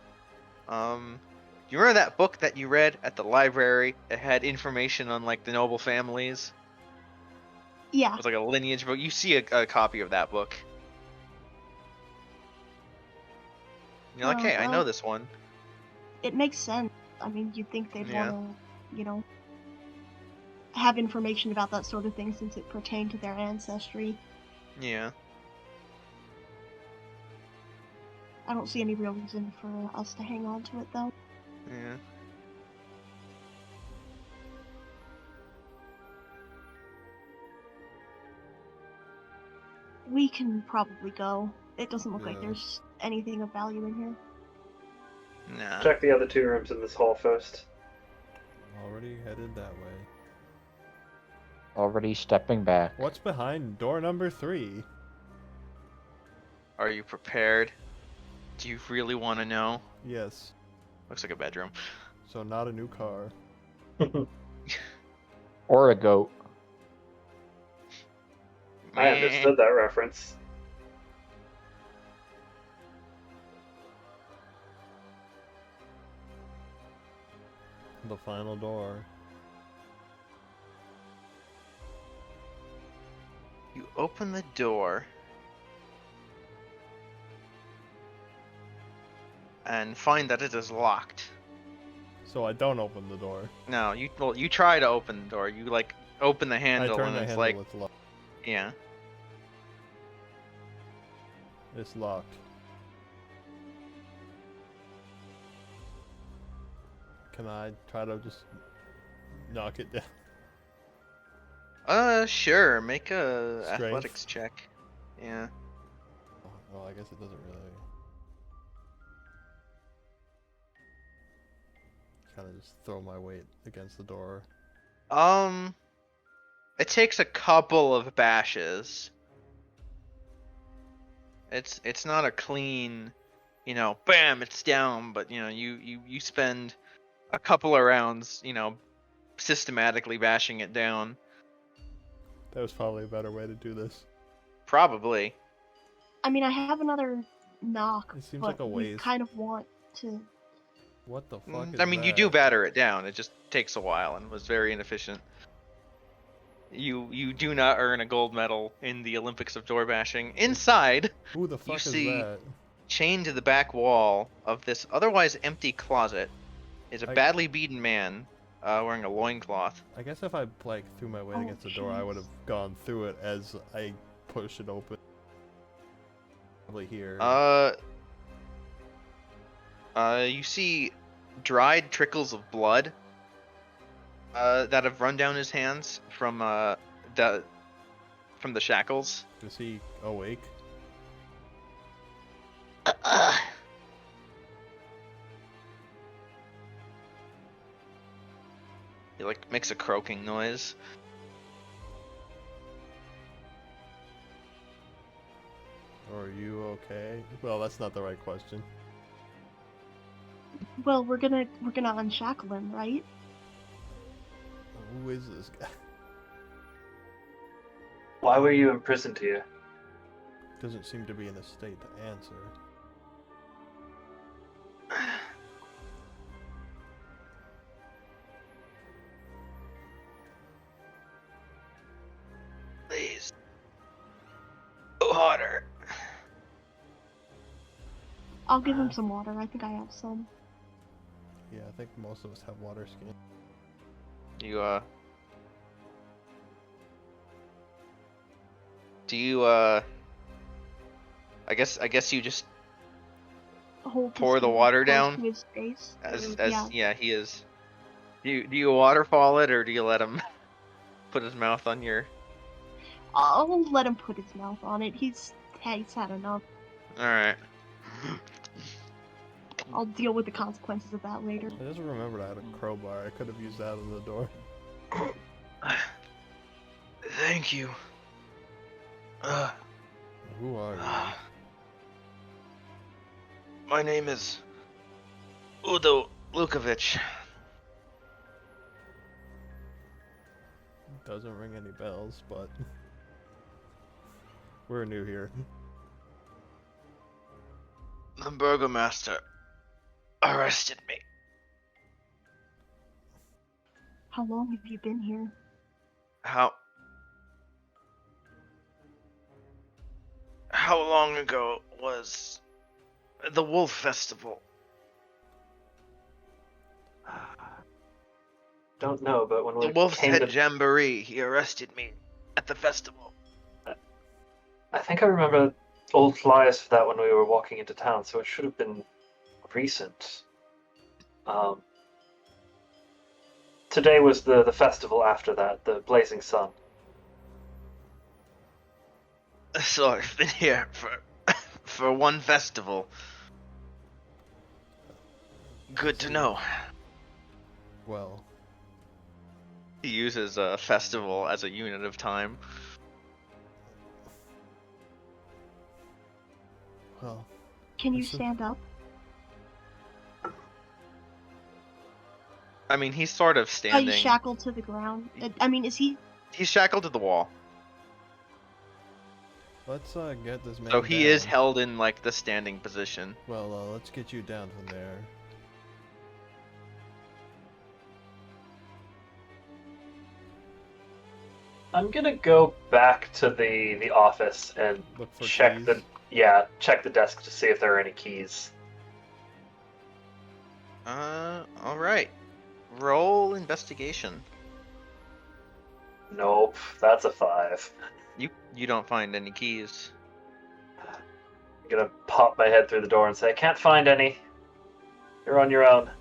You remember that book that you read at the library? It had information on like the noble families. Yeah. It was like a lineage book. You see a copy of that book. You're like, Oh, hey, I know well. this one. It makes sense. I mean, you'd think they'd Yeah. want to, have information about that sort of thing since it pertained to their ancestry. Yeah. I don't see any real reason for us to hang on to it, though. Yeah. We can probably go. It doesn't look like Yeah. there's anything of value in here. Nah. Check the other 2 rooms in this hall first. Already headed that way. Already stepping back. What's behind door number 3? Are you prepared? Do you really want to know? Yes. Looks like a bedroom. So not a new car. Or a goat. I understood that reference. The final door. You open the door and find that it is locked. So I don't open the door. No, you try to open the door. You like open the I handle turn and the it's handle, like, it's locked. yeah. It's locked. Can I try to just knock it down? Sure. Make a Strength? athletics check. Yeah. Oh, well, I guess it doesn't really. Kind of just throw my weight against the door. It takes a couple of bashes. It's not a clean, bam, it's down, but you spend a couple of rounds, systematically bashing it down. That was probably a better way to do this. Probably. I mean, I have another knock, It seems but like a we waste. kind of want to... What the fuck is I mean, you do that? batter it down. It just takes a while and was very inefficient. You do not earn a gold medal in the Olympics of door bashing. Inside, Who the fuck is see- that? chained to the back wall of this otherwise empty closet, is a I- badly beaten man wearing a loincloth. I guess if I threw my weight Oh, against the door, I jeez. would have gone through it as I push it open. Probably here. You see dried trickles of blood that have run down his hands from the shackles. Is he awake? He makes a croaking noise. Are you okay? Well, that's not the right question. Well, we're gonna unshackle him, right? Who is this guy? Why were you imprisoned here? Doesn't seem to be in a state to answer. Please. Go harder. I'll give him some water. I think I have some. Yeah, I think most of us have water skin. Do you I guess you just Hold his pour the hand water close down? to his face. as Yeah. yeah, he is. Do you waterfall it, or do you let him put his mouth on your? I'll let him put his mouth on it. He's had enough. All right. I'll deal with the consequences of that later. I just remembered I had a crowbar. I could have used that on the door. Thank you. Who are you? My name is Udo Lukovich. Doesn't ring any bells, but we're new here. The burgomaster arrested me. How long have you been here? How long ago was the Wolf Festival? Don't know, but when The we Wolf's came Head to, Jamboree. He arrested me at the festival. I think I remember old flyers for that when we were walking into town, so it should have been recent. Today was the festival after that, the Blazing Sun. So I've been here for one festival. Good to know. Well, He uses a festival as a unit of time. well, Can you This is- stand up? I mean, he's sort of Are standing. you shackled to the ground? I mean, is he? He's shackled to the wall. let's get this man So he is down. held in like the standing position. Well, let's get you down from there. I'm gonna go back to the office and Look for check keys. check the desk to see if there are any keys. All right. Roll investigation. Nope, that's a 5. You don't find any keys. I'm gonna pop my head through the door and say, I can't find any. You're on your own.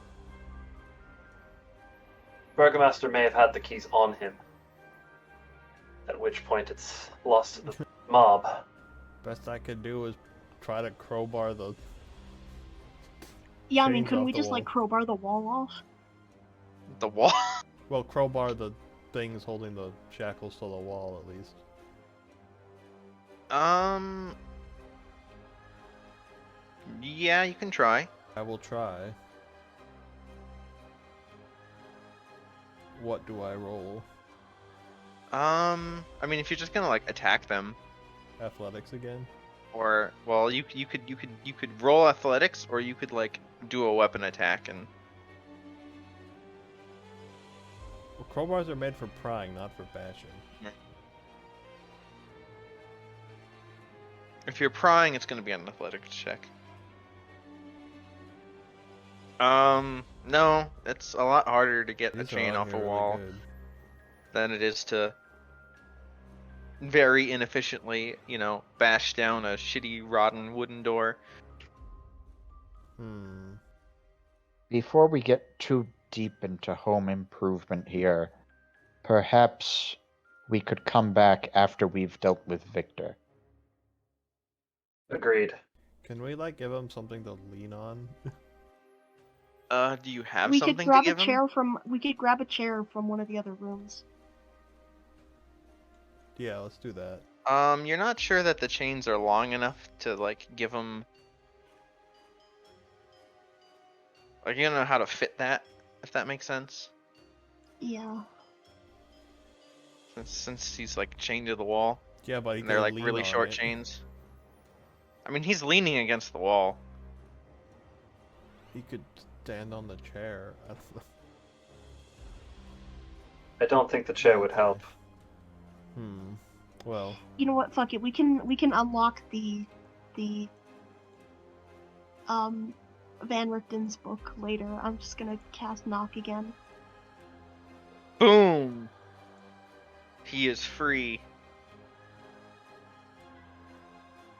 Burgomaster may have had the keys on him. At which point it's lost to the mob. Best I could do is try to crowbar the. Yeah, I mean, Chains couldn't off we the just like wall. crowbar the wall off? The wall. Well, crowbar the things holding the shackles to the wall at least. Yeah, you can try. I will try. What do I roll? I mean, if you're just gonna like attack them, Athletics again? or well, you could roll athletics, or you could like do a weapon attack and. Well, crowbars are made for prying, not for bashing. If you're prying, it's gonna be an athletics check. No, it's a lot harder to get a These are chain on off a here really wall good. than it is to very inefficiently, bash down a shitty, rotten wooden door. Before we get too deep into home improvement here, perhaps we could come back after we've dealt with Victor. Agreed. Can we like give him something to lean on? Do you have We could something to grab a give him? chair from. We could grab a chair from one of the other rooms. Yeah, let's do that. You're not sure that the chains are long enough to like give him. Like, you don't know how to fit that, if that makes sense. Yeah. Since he's like chained to the wall, Yeah, but he and they're can like lean really on short it. chains. I mean, he's leaning against the wall. He could stand on the chair. I don't think the chair would help. Well, You know what? Fuck it. We can unlock the Van Richten's book later. I'm just gonna cast knock again. Boom! He is free.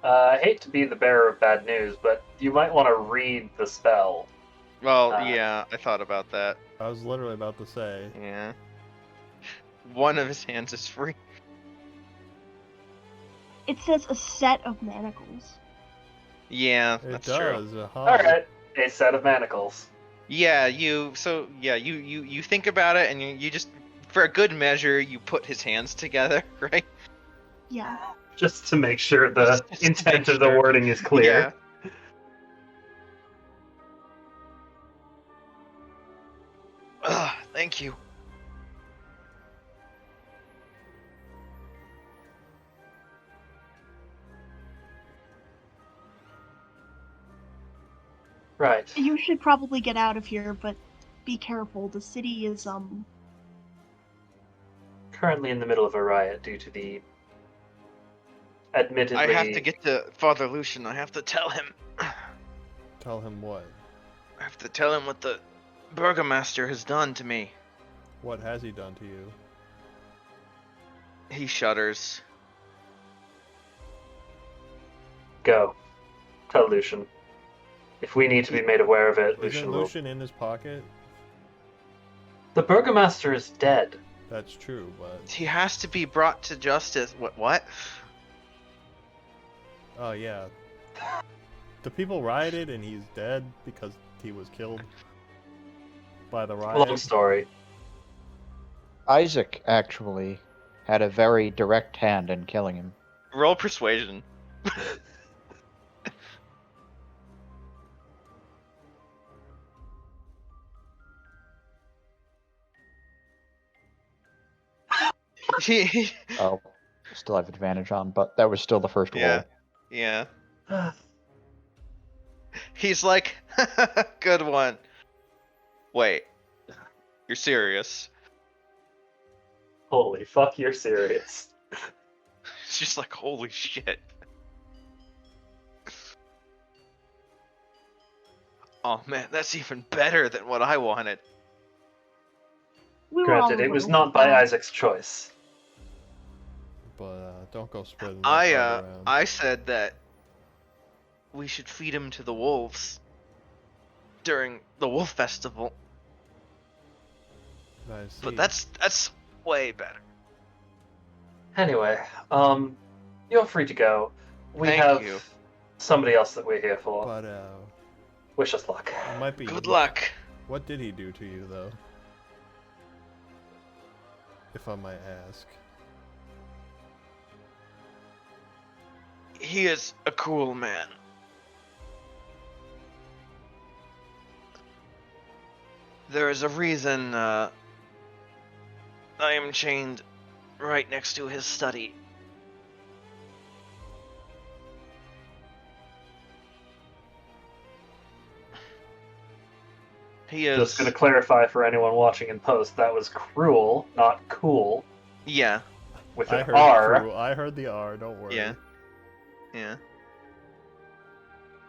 I hate to be the bearer of bad news, but you might want to read the spell. Well, yeah, I thought about that. I was literally about to say. Yeah. One of his hands is free. It says a set of manacles. Yeah, It that's true. does. Alright, a set of manacles. Yeah, you think about it, and you just, for a good measure, you put his hands together, right? Yeah. Just to make sure the Just to intent make of the sure. wording is clear. Yeah. Ugh, thank you. Right. You should probably get out of here, but be careful. The city is, Currently in the middle of a riot due to the admittedly... I have to get to Father Lucian. I have to tell him. Tell him what? I have to tell him what the Burgomaster has done to me. What has he done to you? He shudders. Go. Tell Lucian. If we need to be made aware of it, Isn't Lucian will... Lucian in his pocket? The Burgomaster is dead. That's true, but... He has to be brought to justice. What? Oh, yeah. The people rioted and he's dead because he was killed by the riot. Long story. Isaac actually had a very direct hand in killing him. Roll persuasion. Oh, still have advantage on, but that was still the first Yeah. roll. Yeah. He's like, good one. Wait, you're serious? Holy fuck, you're serious. It's just like, holy shit. Oh man, that's even better than what I wanted. we were all Granted, a it was little not by surprised. Isaac's choice. But don't go spreading that crap around. I said that we should feed him to the wolves during the wolf festival, I see. but that's way better. Anyway, you're free to go. We Thank have you. somebody else that we're here for. But Wish us luck. it might be. Good luck. What did he do to you, though? If I might ask. He is a cool man. There is a reason I am chained right next to his study. He is... Just going to clarify for anyone watching in post, that was cruel, not cool, Yeah, with I an heard R. Crew. I heard the R. Don't worry. yeah, yeah.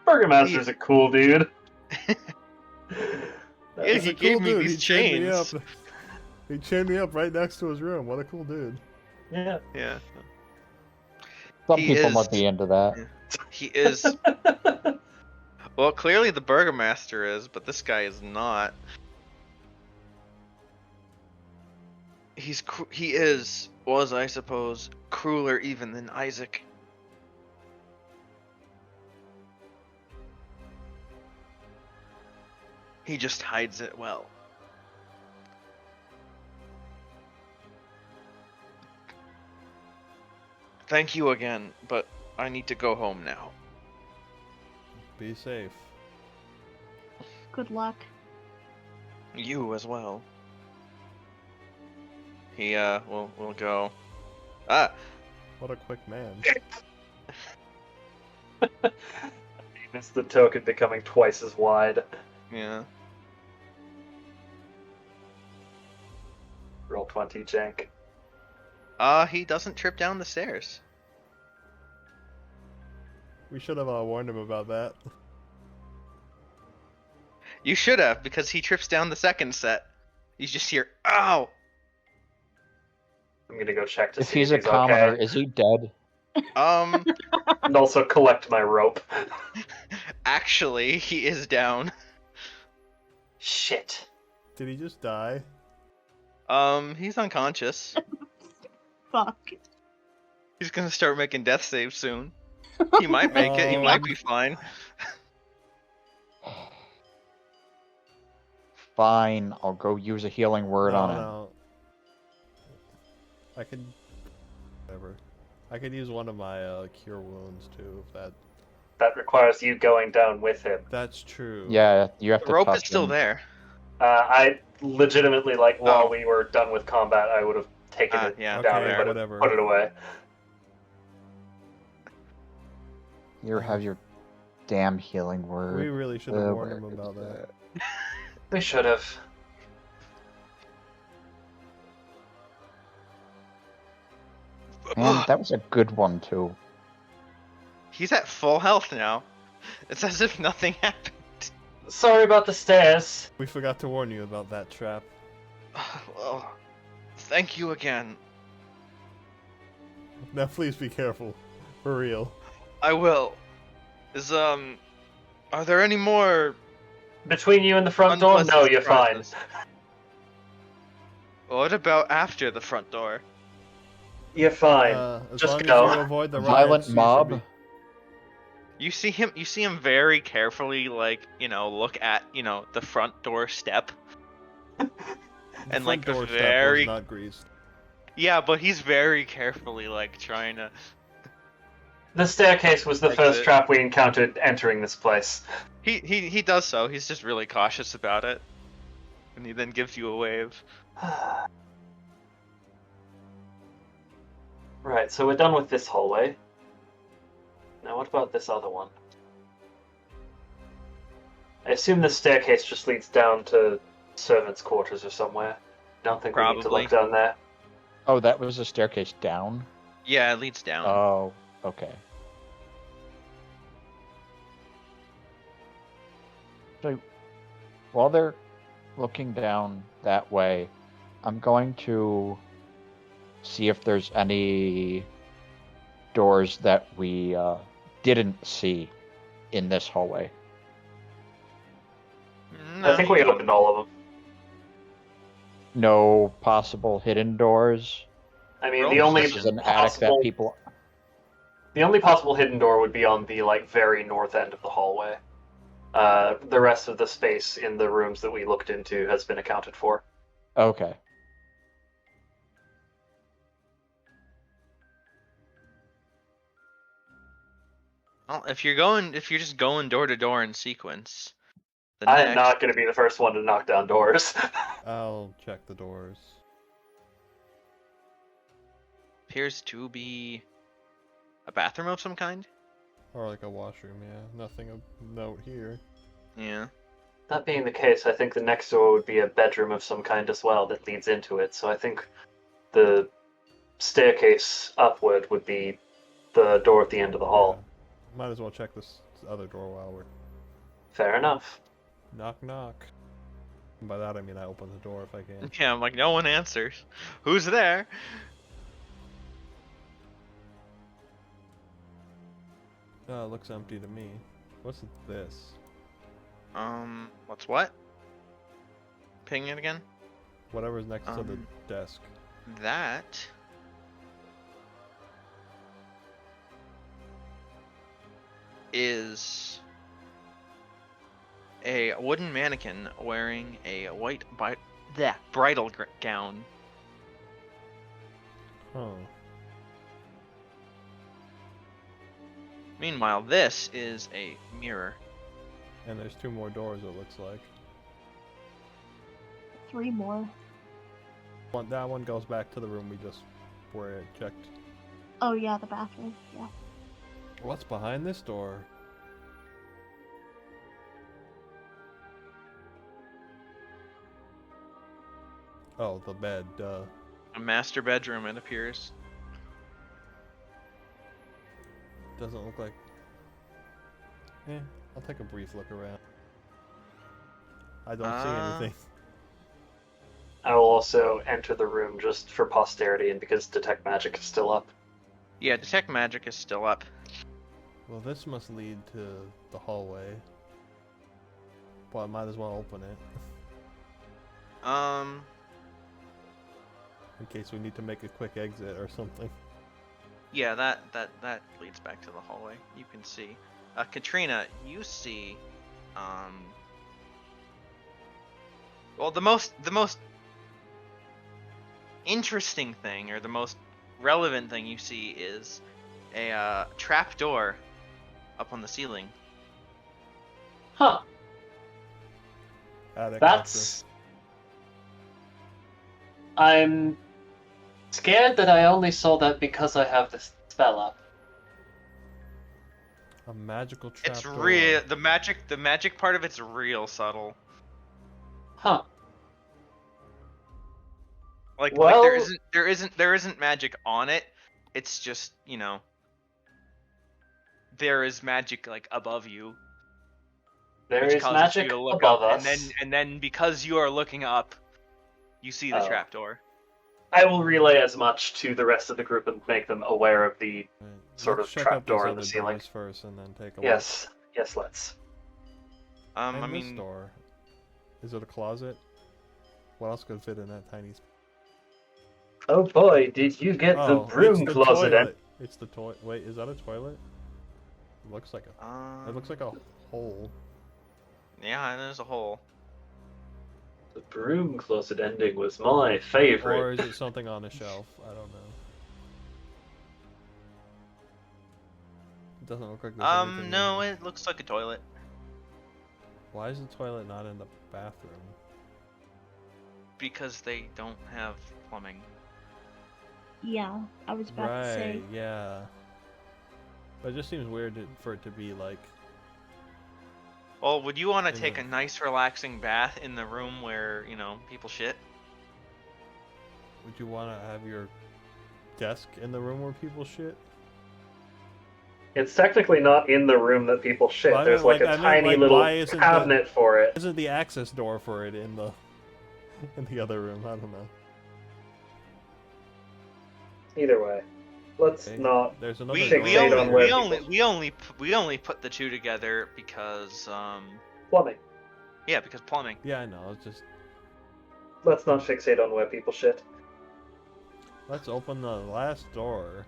Burgomaster's a cool dude. Yeah, He's he a gave cool me dude. these He chained me up. chains. He chained me up right next to his room. What a cool dude. Yeah. Yeah. Some He people is- might be into that. He is... Well, clearly the Burgomaster is, but this guy is not. He was, I suppose, crueler even than Isaac. He just hides it well. Thank you again, but I need to go home now. Be safe. Good luck. You as well. He will go. Ah, What a quick man. It's the token becoming twice as wide. yeah. Roll 20, Jank. He doesn't trip down the stairs. We should have warned him about that. You should have, because he trips down the second set. You just hear, ow! I'm gonna go check to If see he's if a he's commoner, okay. is he dead? And also collect my rope. Actually, he is down. Shit. Did he just die? He's unconscious. Fuck. He's gonna start making death saves soon. He might make it, he might be fine. Fine, I'll go use a healing word on him. No. I could... Whatever. I could use one of my cure wounds, too, if that... That requires you going down with him. That's true. Yeah, you have The to rope is touch still him. there. I legitimately, like, while Oh. we were done with combat, I would have taken it yeah. down Okay, and whatever. put it away. Here, have your damn healing word. We really should have warned Where him about is that. We should have. Man, that was a good one too. He's at full health now. It's as if nothing happened. Sorry about the stairs. We forgot to warn you about that trap. Well, thank you again. Now please be careful. For real. I will. Are there any more Between you and the front door? unpleasant No, you're fine. surprises? What about after the front door? You're fine. As Just long go. as you avoid the Violent riots, you should mob. be- You see him very carefully, like, look at, the front door step. the And, front like, door step very- was not greased. Yeah, but he's very carefully, like, trying to... The staircase was the Exit. first trap we encountered entering this place. He does so. He's just really cautious about it. And he then gives you a wave. Right, so we're done with this hallway. Now what about this other one? I assume the staircase just leads down to servants' quarters or somewhere. Don't think we need to Probably. look down there. Oh, that was a staircase down? Yeah, it leads down. Oh, okay. So, while they're looking down that way, I'm going to see if there's any doors that we didn't see in this hallway. I think we opened all of them. No possible hidden doors. I mean, Roll the only This is an attic that possible people. the only possible hidden door would be on the very north end of the hallway. The rest of the space in the rooms that we looked into has been accounted for. Okay. Well, if you're just going door to door in sequence, the I am next not going to be the first one to knock down doors. I'll check the doors. appears to be a bathroom of some kind. Or like a washroom, yeah. Nothing of note here. Yeah. That being the case, I think the next door would be a bedroom of some kind as well that leads into it. So I think the staircase upward would be the door at the end of the hall. Yeah. Might as well check this other door while we're... Fair enough. Knock knock. And by that I mean I open the door if I can. Yeah, I'm like, no one answers. Who's there? Oh, it looks empty to me. What's this? What's what? Ping it again? Whatever's next to the Um, desk. That is a wooden mannequin wearing a white bridal gown. Oh. Meanwhile, this is a mirror. And there's 2 more doors it looks like. 3 more. That one goes back to the room we just where it checked. Oh yeah, the bathroom. Yeah. What's behind this door? Oh, the bed, duh. A master bedroom, it appears. Doesn't look like... I'll take a brief look around. I don't see anything. I will also enter the room just for posterity and because Detect Magic is still up. Yeah, detect magic is still up. Well, this must lead to the hallway. Well, I might as well open it. In case we need to make a quick exit or something. Yeah, that leads back to the hallway. You can see. Katrina, you see, well, the most interesting thing, or the most relevant thing you see is a trap door up on the ceiling. Huh. Attic That's... I'm scared that I only saw that because I have this spell up. A magical trap It's door. real. The magic part of it's real subtle. Huh. Like Well- there isn't magic on it. It's just, there is magic like above you, There which is causes magic you to look above up, us. and then because you are looking up, you see the Oh. trapdoor. I will relay as much to the rest of the group and make them aware of the. Right. Sort Let's of check trap out these door in other the ceiling. doors first, and then take a Yes, let's. look. I And this mean, door. Is it a closet? What else could fit in that tiny space? Oh boy, did you get the broom it's the closet? toilet. It's the toilet. Wait, is that a toilet? It looks like a. It looks like a hole. yeah, there's a hole. The broom closet ending was my favorite. Or is it something on a shelf? I don't know. It doesn't look like there's anything. No, it looks like a toilet. Why is the toilet not in the bathroom? Because they don't have plumbing. Yeah, I was about to say. Right, yeah. But it just seems weird for it to be like. Well, would you want to Is take it- a nice relaxing bath in the room where, people shit? Would you want to have your desk in the room where people shit? It's technically not in the room that people shit. Well, I There's meant, like like- a I meant, tiny like, little why isn't the- cabinet for it. Isn't the access door for it in the in the other room? I don't know. Either way, let's Okay. not. There's another We Fixate we door on only where we only put the two together because Plumbing. because plumbing. Yeah, I know. It's just Let's not fixate on where people shit. let's open the last door.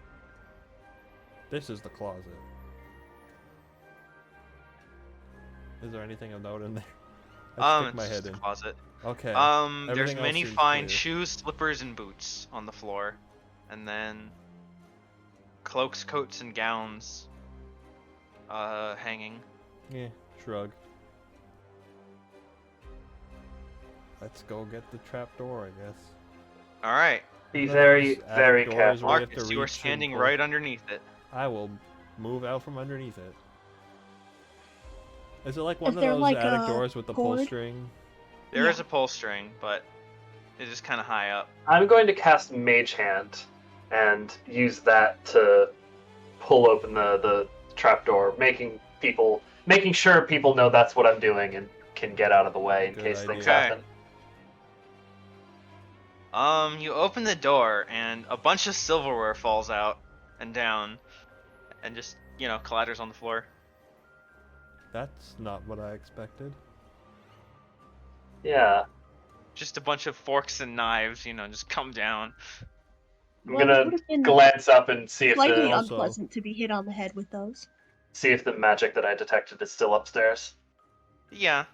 This is the closet. Is there anything of note in there? I stick It's my just head a in. closet. Okay. There's Everything else many seems fine clear. shoes, slippers, and boots on the floor, and then cloaks, coats, and gowns hanging. Yeah, shrug. Let's go get the trap door, I guess. All right, Be Those very, attic very doors careful. where you have to Marcus, you are reach and standing pull. right underneath it. I will move out from underneath it. Is it like one Is of there, those like, attic a doors with the pull cord? string? There is Yeah. a pull string, but it is kind of high up. I'm going to cast Mage Hand and use that to pull open the trapdoor, making sure people know that's what I'm doing and can get out of the way in Good case things idea. happen. You open the door and a bunch of silverware falls out and down, and just clatters on the floor. That's not what I expected. Yeah, Just a bunch of forks and knives, just come down. I'm Well, it gonna would've been glance up and see if slightly the Also- unpleasant to be hit on the head with those. magic that I detected is still upstairs. Yeah,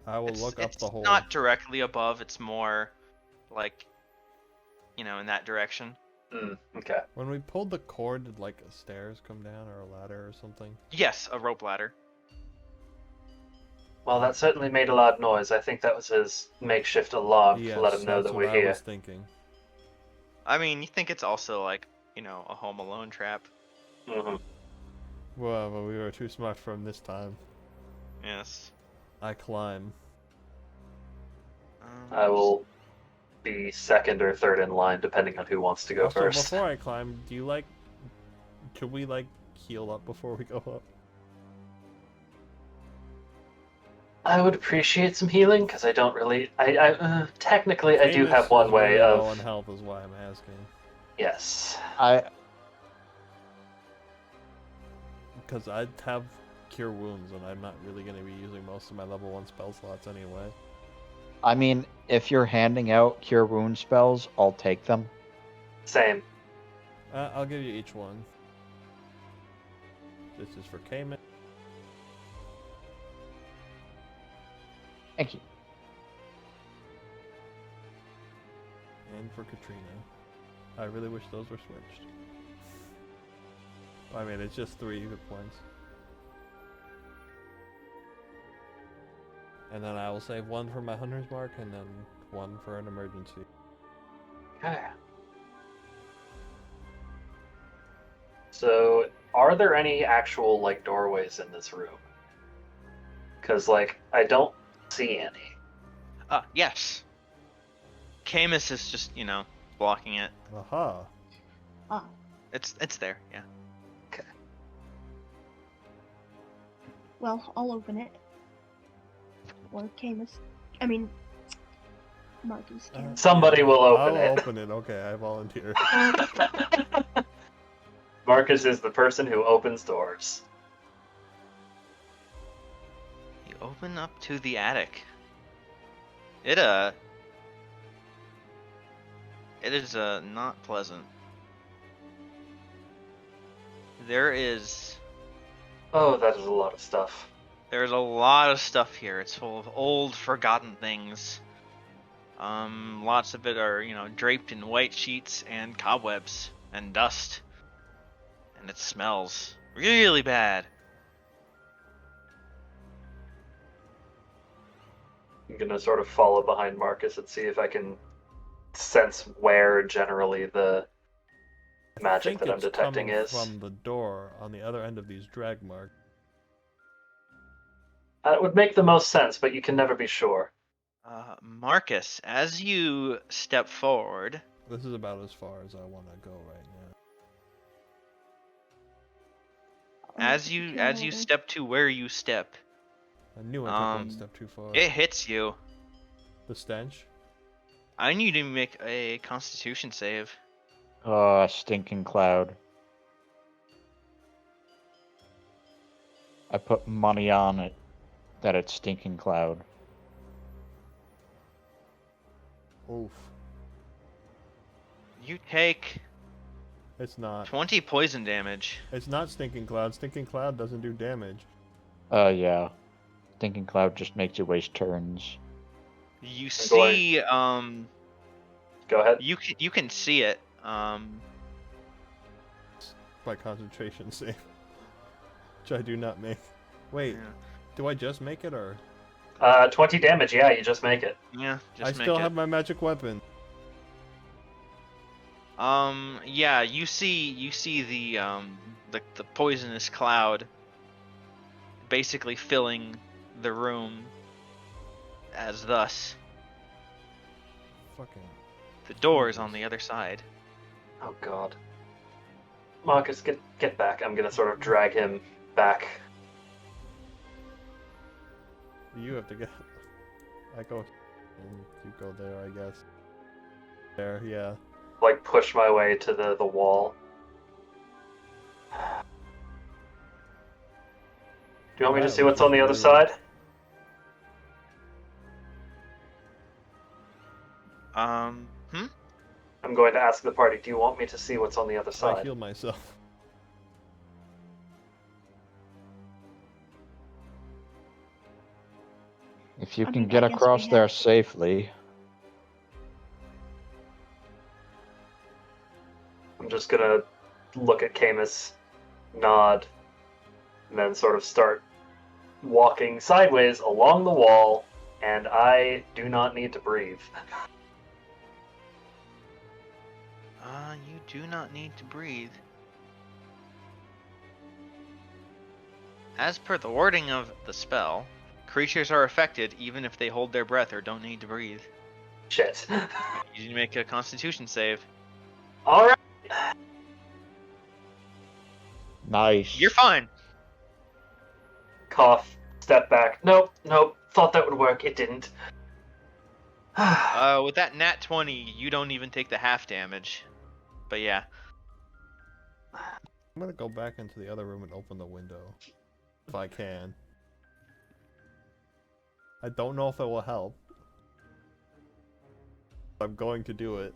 I will it's look up the hole. not directly above. It's more like, in that direction. Okay. When we pulled the cord, did like a stairs come down or a ladder or something? Yes, a rope ladder. Well, that certainly made a loud noise. I think that was his makeshift alarm to let him know that's that what we're I here. was thinking. I mean, you think it's also like, a Home Alone trap. hmm Well, but we were too smart from this time. Yes. I climb. I will be second or third in line, depending on who wants to go Also, first. before I climb, should we heal up before we go up? I would appreciate some healing because I don't really. Technically, I do Amos have one is way really low on of. health, is why I'm asking. Yes. Because I have cure wounds, and I'm not really going to be using most of my level 1 spell slots anyway. I mean, if you're handing out cure wound spells, I'll take them. Same. I'll give you each one. This is for Cayman. Thank you. And for Katrina. I really wish those were switched. I mean, it's just 3 good points. And then I will save 1 for my hunter's mark, and then 1 for an emergency. Okay. So, are are there any actual, like, doorways in this room? Because, like, I don't see any. Yes. Camus is just, blocking it. Aha. Ah, It's there, yeah. well, I'll open it. Or Marcus can. Somebody will open I'll it. open it. Okay, I volunteer. Marcus is the person who opens doors. You open up to the attic. It is not pleasant. There's Oh, that is a lot of stuff. a lot of stuff here. It's full of old, forgotten things. Lots of it are, draped in white sheets and cobwebs and dust. And it smells really bad. I'm gonna sort of follow behind Marcus and see if I can sense where generally the magic that I'm detecting is. From the door on the other end of these drag marks. It would make the most sense, but you can never be sure. Marcus, as you step forward, This is about as far as I want to go right now. as you step to where you step, I knew I took one step too far. it hits you. The stench? I need to make a Constitution save. Oh, stinking cloud. I put money on it that it's stinking cloud. Oof. You take It's not. 20 poison damage. It's not Stinking Cloud. Stinking Cloud doesn't do damage. Yeah. Stinking cloud just makes you waste turns. You see, Go ahead. you can see it. By concentration save. Which I do not make. Wait, Yeah. do I just make it or? 20 damage, yeah, you just make it. Yeah, just I make still it. have my magic weapon. Yeah, you see the poisonous cloud basically filling the room as thus. Fucking. The door is on the other side. Oh god. Marcus, get back. I'm gonna sort of drag him back. You have to get. I go. And you go there, I guess. There, yeah. Like, push my way to the wall. Do you want me to That see was what's on the other just side? I'm going to ask the party, do you want me to see what's on the other I side? healed myself. If you I can mean, get I guess across we there have- safely. I'm just gonna look at Camus, nod, and then sort of start walking sideways along the wall, and I do not need to breathe. You do not need to breathe. As per the wording of the spell, creatures are affected even if they hold their breath or don't need to breathe. Shit. You need to make a Constitution save. Alright. Nice. You're fine. Cough. Step back. Nope. Thought that would work. It didn't. With that nat 20, you don't even take the half damage. But yeah. I'm gonna go back into the other room and open the window. If I can. I don't know if it will help. I'm going to do it.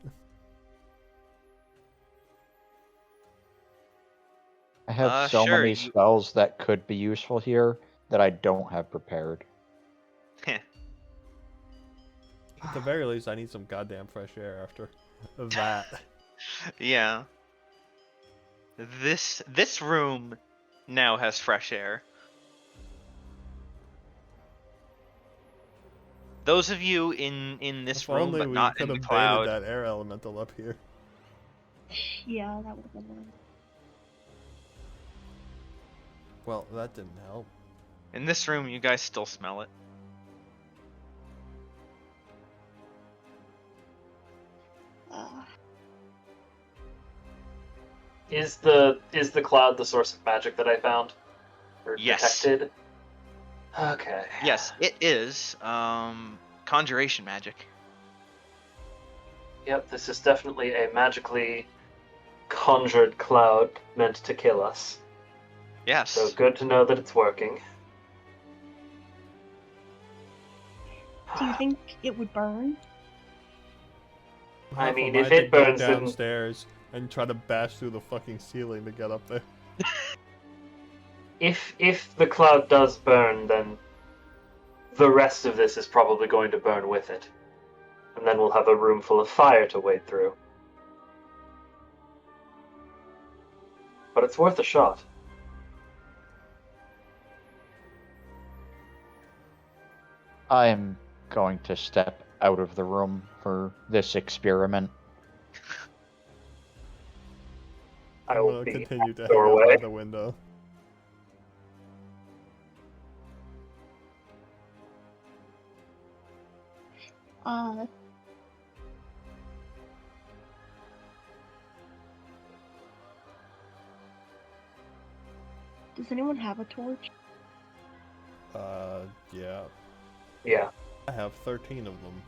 I have so sure, many you- spells that could be useful here that I don't have prepared. At the very least, I need some goddamn fresh air after that. Yeah. This room now has fresh air. Those of you in this If room only but we not could in have the baited cloud. that air elemental up here. Yeah, that would have been nice. Well, that didn't help. In this room, you guys still smell it. Is the cloud the source of magic that I found? Or Yes. detected? Okay. Yes, it is. Conjuration magic. Yep, this is definitely a magically conjured cloud meant to kill us. Yes. So good to know that it's working. Do you think it would burn? I Half mean, of if mine it to go burns, then- downstairs and try to bash through the fucking ceiling to get up there. If the cloud does burn, then the rest of this is probably going to burn with it. And then we'll have a room full of fire to wade through. But it's worth a shot. I am going to step out of the room for this experiment. I I'm will gonna be continue at to the hang out doorway. by the window. Does anyone have a torch? Yeah. Yeah. I have 13 of them.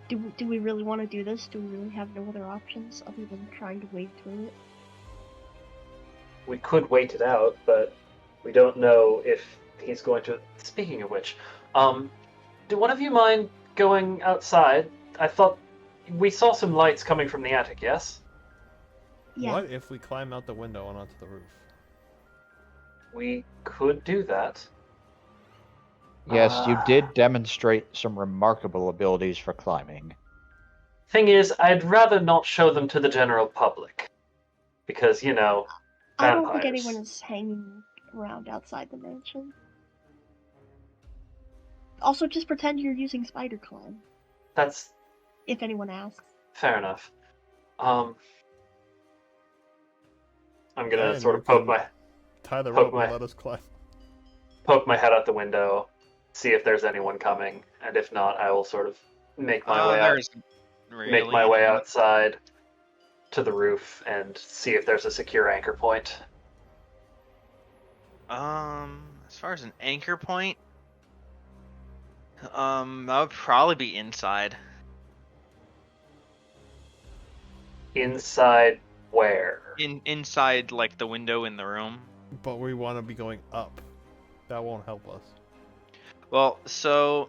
Do we really want to do this? Do we really have no other options other than trying to wade through it? We could wait it out, but we don't know if he's going to. Speaking of which, do one of you mind going outside? I thought we saw some lights coming from the attic, yes? Yeah. What if we climb out the window and onto the roof? We could do that. Yes, you did demonstrate some remarkable abilities for climbing. Thing is, I'd rather not show them to the general public. Because, you know, I don't think vampires. anyone is hanging around outside the mansion. Also, just pretend you're using spider climb, That's if anyone asks. fair enough. I'm gonna Then sort you of poke can my Tie the Poke rope and my- let us climb. head out the window, see if there's anyone coming, and if not, I will sort of make my way out. There's really Make my way anyone. outside to the roof and see if there's a secure anchor point. As far as an anchor point, that would probably be inside. Inside where? Inside, like the window in the room. But we want to be going up. That won't help us. Well, so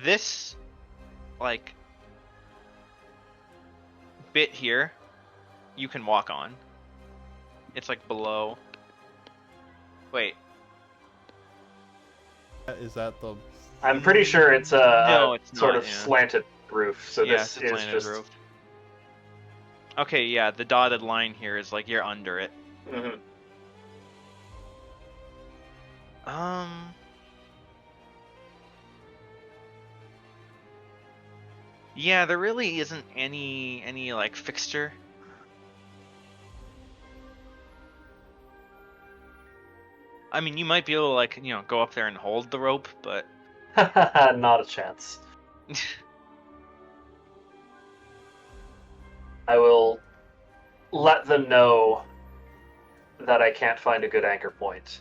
this like bit here, you can walk on. It's like below. Wait, Is that the... I'm pretty sure it's a, No, it's sort not, of yeah. slanted roof, so yeah, this it's a is slanted just. roof. Okay, yeah, the dotted line here is like you're under it. Mhm. Yeah, there really isn't any like fixture. I mean, you might be able to like, go up there and hold the rope, but Not a chance. I will let them know that I can't find a good anchor point.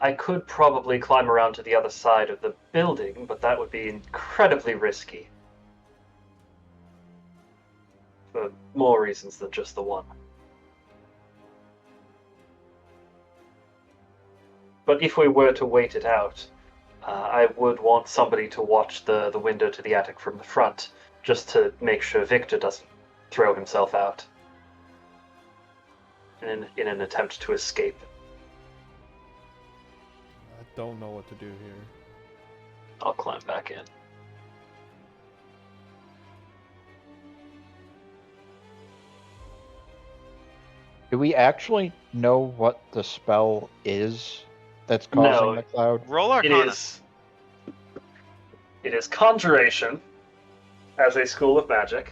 I could probably climb around to the other side of the building, but that would be incredibly risky. For more reasons than just the one. But if we were to wait it out, I would want somebody to watch the window to the attic from the front, just to make sure Victor doesn't throw himself out in an attempt to escape. I don't know what to do here. I'll climb back in. Do we actually know what the spell is that's causing No. the cloud? roll Arcana. It is conjuration as a school of magic.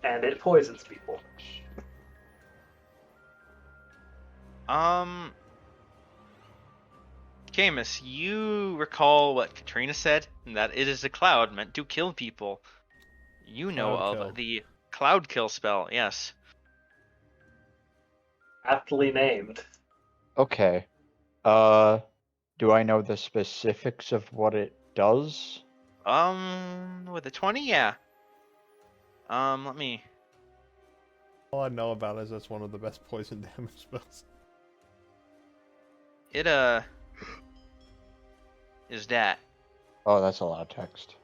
and it poisons people. Camus, you recall what Katrina said? That it is a cloud meant to kill people. You know Cloud of kill. the cloud kill spell, yes. Aptly named. Okay. Do I know the specifics of what it does? With a 20, yeah. Let me... All I know about it is that's one of the best poison damage spells. It, is that. Oh, that's a lot of text.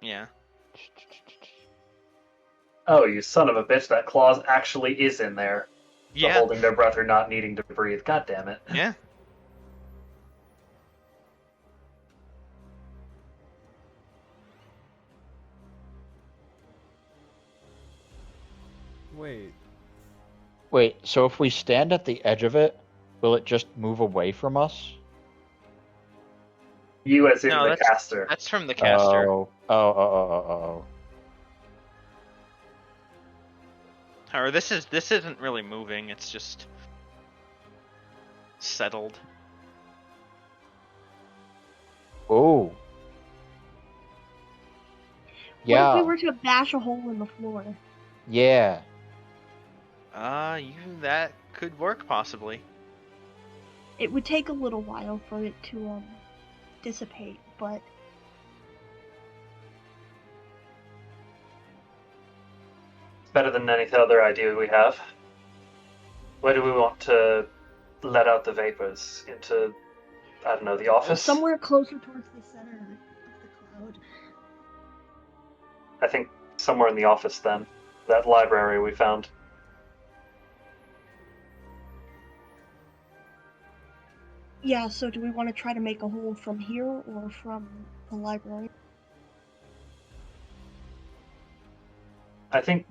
Yeah. Oh, you son of a bitch, that clause actually is in there. The Yeah. holding their breath or not needing to breathe. God damn it. Yeah. Wait. Wait, so if we stand at the edge of it, will it just move away from us? You as in No, the caster. that's from the caster. Oh. Or this isn't really moving, it's just settled. Oh. What Yeah. if we were to bash a hole in the floor? Yeah. That could work possibly. It would take a little while for it to dissipate, but It's better than any other idea we have. Where do we want to let out the vapors? Into, I don't know, the office? somewhere closer towards the center of the cloud. I think somewhere in the office then. That library we found. Yeah, so do we want to try to make a hole from here or from the library? I think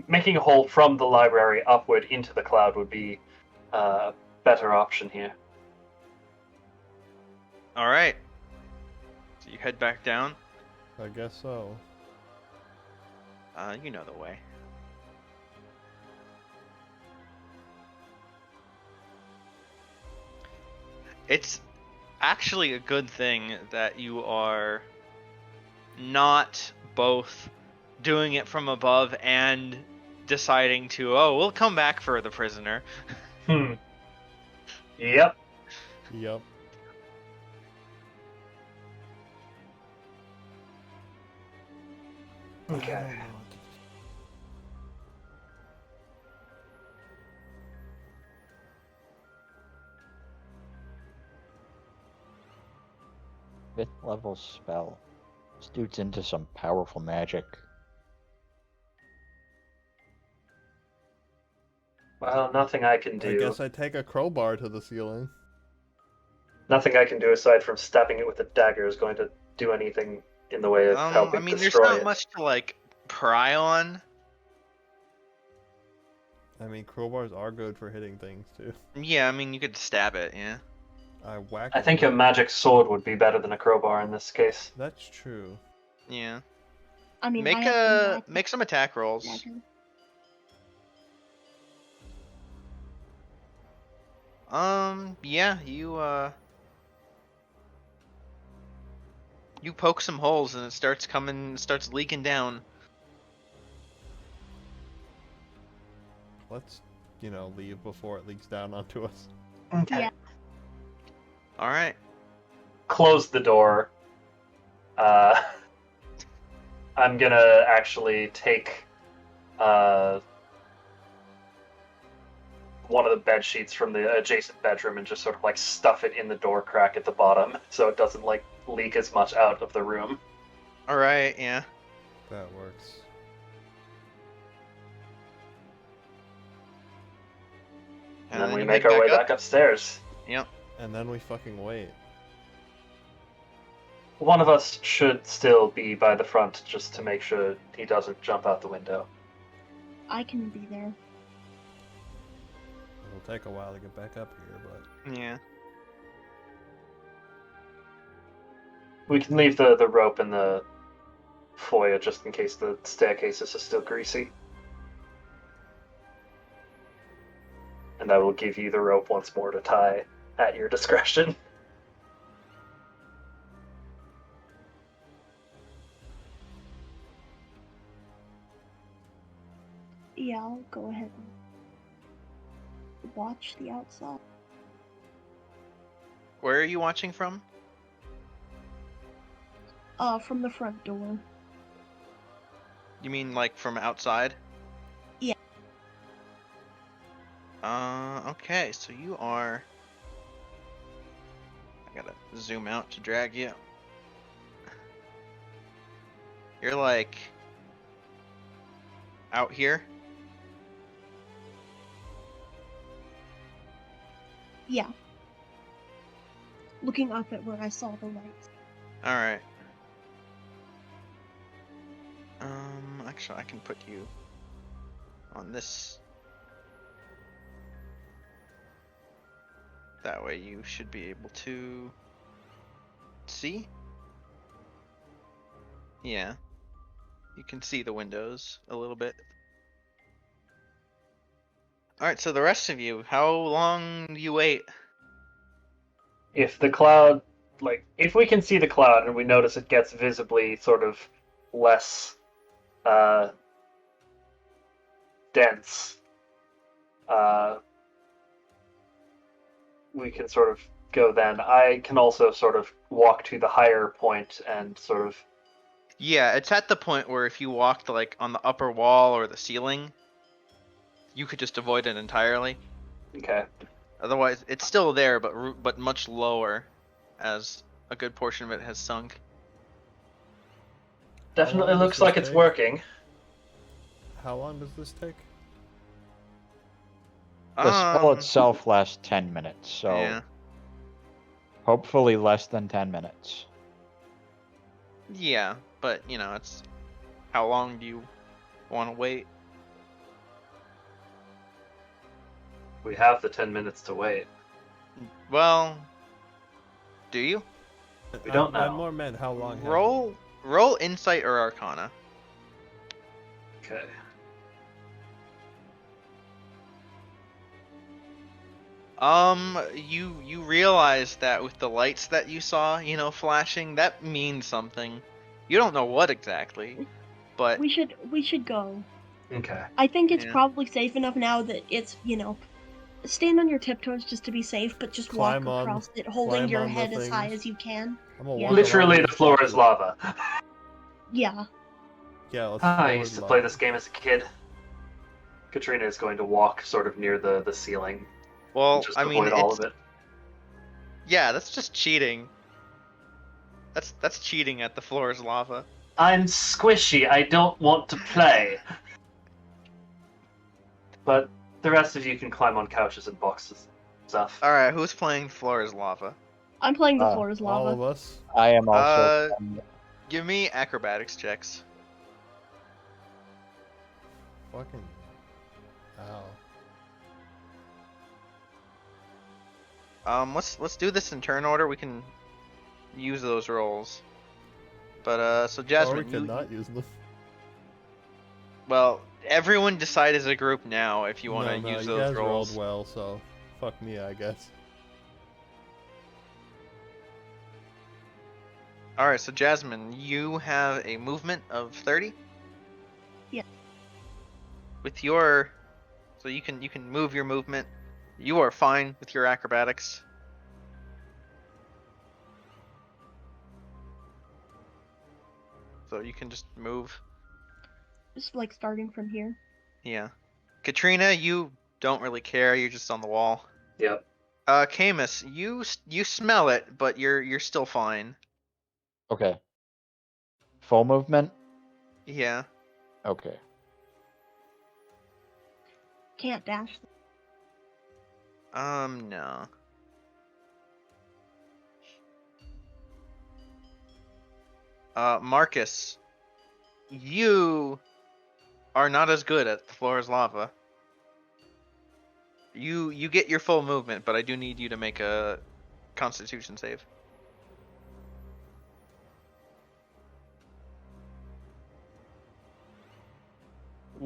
making a hole from the library upward into the cloud would be a better option here. Alright. So you head back down. I guess so. You know the way. It's actually a good thing that you are not both doing it from above and deciding to, we'll come back for the prisoner. Yep. Yup. Okay. Fifth level spell. This dude's into some powerful magic. Well, nothing I can I do. guess I take a crowbar to the ceiling. Nothing I can do aside from stabbing it with a dagger is going to do anything in the way of helping There's destroy not it. much to, pry on. I mean, crowbars are good for hitting things, too. Yeah, you could stab it, yeah. I whack I it think with a magic sword would be better than a crowbar in this case. That's true. Yeah. I mean, Make some attack rolls. dagger. Yeah, you poke some holes and it starts leaking down. Let's, leave before it leaks down onto us. Okay. Yeah. Alright. Close the door. I'm gonna actually take one of the bed sheets from the adjacent bedroom and just sort of stuff it in the door crack at the bottom so it doesn't leak as much out of the room. Alright, yeah. That works. And then we you make head our way up. back upstairs. Yep. And then we fucking wait. One of us should still be by the front just to make sure he doesn't jump out the window. I can be there. It'll take a while to get back up here, but... Yeah. We can leave the rope in the foyer just in case the staircases are still greasy. And I will give you the rope once more to tie at your discretion. Yeah, I'll go ahead and watch the outside. Where are you watching from? From the front door. You mean like from outside? Yeah. Okay, so you are... I gotta zoom out to drag you. You're like... out here? Yeah. Looking up at where I saw the lights. Alright. Actually, I can put you on this. That way you should be able to see. Yeah. You can see the windows a little bit. Alright, so the rest of you, how long do you wait? If the cloud, if we can see the cloud and we notice it gets visibly sort of less dense, we can sort of go then. I can also sort of walk to the higher point and sort of... Yeah, it's at the point where if you walked like on the upper wall or the ceiling, you could just avoid it entirely. Okay. Otherwise, it's still there, but much lower, as a good portion of it has sunk. Definitely long looks does like this it's take? working. How long does this take? The spell itself lasts 10 minutes, so Yeah. hopefully less than 10 minutes. Yeah, but you know, it's how long do you want to wait? We have the 10 minutes to wait. Well, do you? We don't I know. more meant how long. have Roll insight or arcana. Okay. You realize that with the lights that you saw, you know, flashing, that means something. You don't know what exactly, but We should go. Okay. I think it's Yeah. probably safe enough now that it's, stand on your tiptoes just to be safe, but just Climb walk on- across it, holding climb your on the head as high things. as you can. I'm gonna Yeah. walk Literally, along the floor is statue. lava. Yeah. Yeah, let's I forward used to lava. play this game as a kid. Katrina is going to walk sort of near the ceiling. well, Just I mean, avoid all of it. yeah, that's just cheating. That's cheating at the floor is lava. I'm squishy. I don't want to play. But the rest of you can climb on couches and boxes and stuff. All right, who's playing floor is lava? I'm playing the Ah, floor is All lava. of us. I am also. Give me acrobatics checks. Fucking. Ow. Let's do this in turn order. We can use those rolls. But so Jasmine, Or we could not use them. well, everyone decide as a group now if you want to no, use you those guys rolls. rolled well, so fuck me, I guess. All right, so Jasmine, you have a movement of 30. Yeah. With your, so you can move your movement. You are fine with your acrobatics. So you can just move. Just like starting from here. Yeah. Katrina, you don't really care. You're just on the wall. Yep. Camus, you smell it, but you're still fine. Okay. Full movement? Yeah. Okay. Can't dash. No. Marcus, you are not as good at the floor is lava. You get your full movement, but I do need you to make a Constitution save.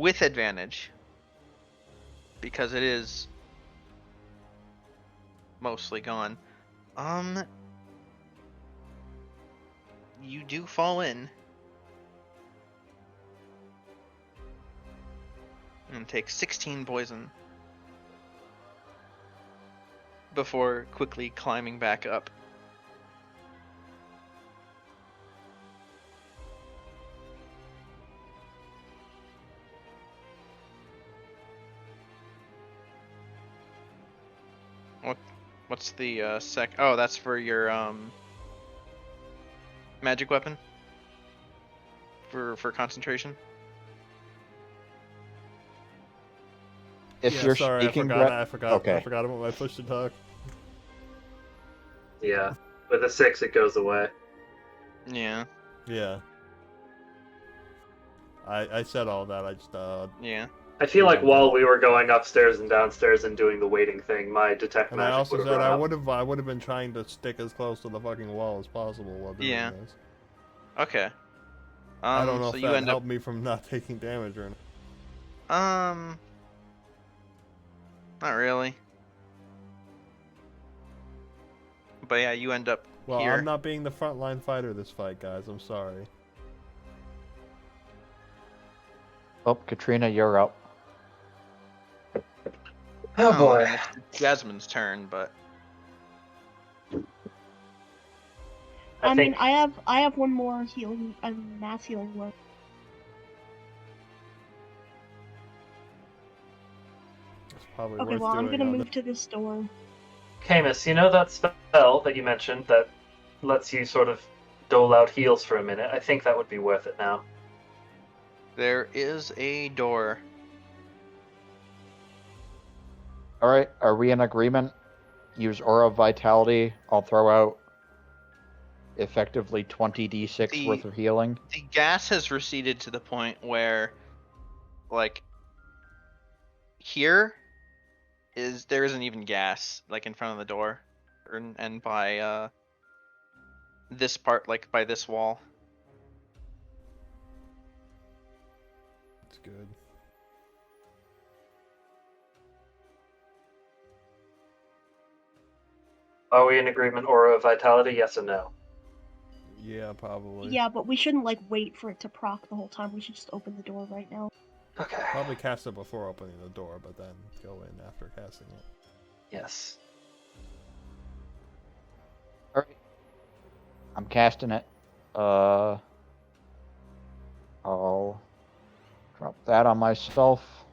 with advantage, because it is mostly gone. You do fall in and take 16 poison before quickly climbing back up. What's the sec? Oh, that's for your magic weapon. For concentration. If you're sorry, speaking, I forgot. Okay. I forgot about my push to talk. Yeah. With a 6, it goes away. Yeah. Yeah. I said all that. I just Yeah. I feel like Yeah. while we were going upstairs and downstairs and doing the waiting thing, my detect and I magic also would have said run I up. would have been trying to stick as close to the fucking wall as possible while doing Yeah. this. Okay. I don't know So if you that end up helped me from not taking damage or not. Not really. But yeah, you end up Well, here. I'm not being the frontline fighter this fight, guys. I'm sorry. Oh, Katrina, you're up. Oh boy. I mean, it's Jasmine's turn, but I mean, think I have one more healing, mass healing word. It's probably Okay, worth well, I'm doing gonna on move to this door. Camus, you know that spell that you mentioned that lets you sort of dole out heals for a minute? I think that would be worth it now. there is a door. All right, are we in agreement? Use Aura of Vitality. I'll throw out effectively 20d6 worth of healing. The gas has receded to the point where, like, here there isn't even gas, like, in front of the door, and by this part, like by this wall. It's good. Are we in agreement, Aura of Vitality? Yes or no? Yeah, probably. Yeah, but we shouldn't like wait for it to proc the whole time. We should just open the door right now. Okay. Probably cast it before opening the door, but then go in after casting it. Yes. All right, I'm casting it. I'll drop that on myself.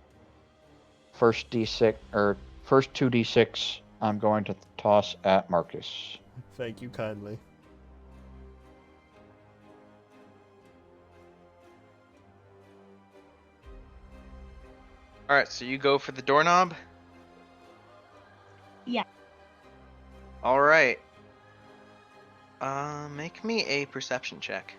First d6 or first 2d6. I'm going to toss at Marcus. Thank you kindly. Alright, so you go for the doorknob? Yeah. Alright. Make me a perception check.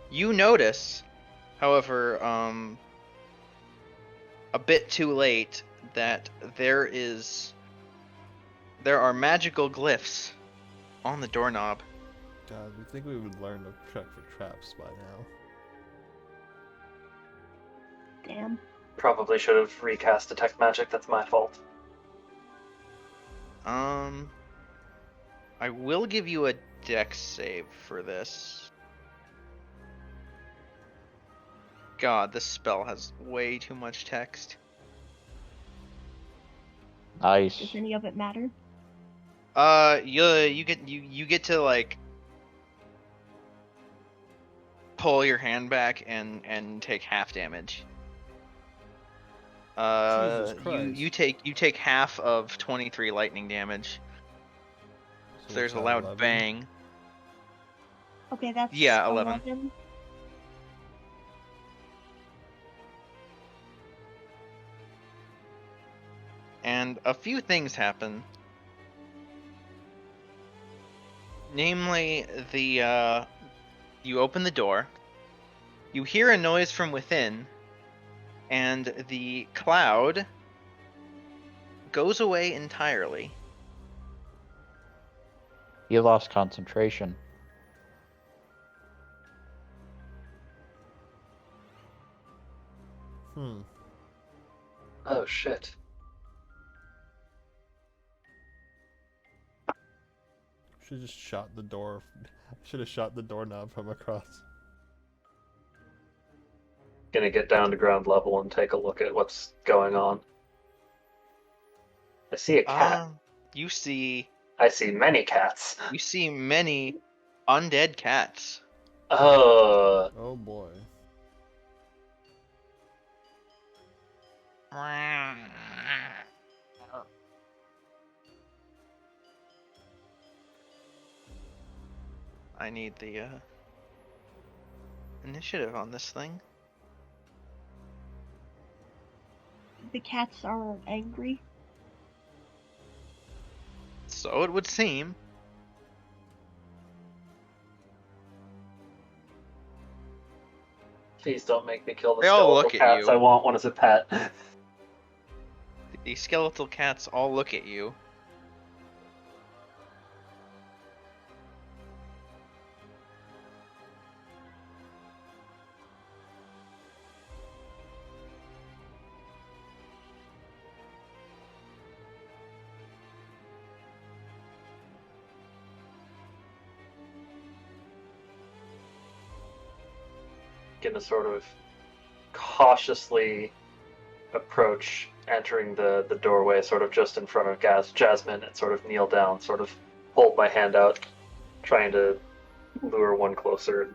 You notice, however, a bit too late, that there are magical glyphs on the doorknob. God, we think we would learn to check for traps by now. Damn. Probably should have recast Detect Magic. That's my fault. I will give you a dex save for this. God, this spell has way too much text. Nice. Does any of it matter? You get to like pull your hand back and take half damage. Jesus You Christ. take half of 23 lightning damage. So there's a what's that, loud 11? bang. Okay, that's Yeah, 11. 11. And a few things happen. Namely, you open the door, you hear a noise from within, and the cloud goes away entirely. He lost concentration. Oh shit. Should just shot the door. Should have shot the doorknob from across. Gonna get down to ground level and take a look at what's going on. I see a cat. You see I see many cats. many undead cats. Oh boy. I need the initiative on this thing. The cats are angry. So it would seem. Please don't make me kill the They all skeletal look at cats. you. I want one as a pet. The skeletal cats all look at you. Gonna sort of cautiously approach, entering the doorway, sort of just in front of Jasmine, and sort of kneel down, sort of hold my hand out, trying to lure one closer and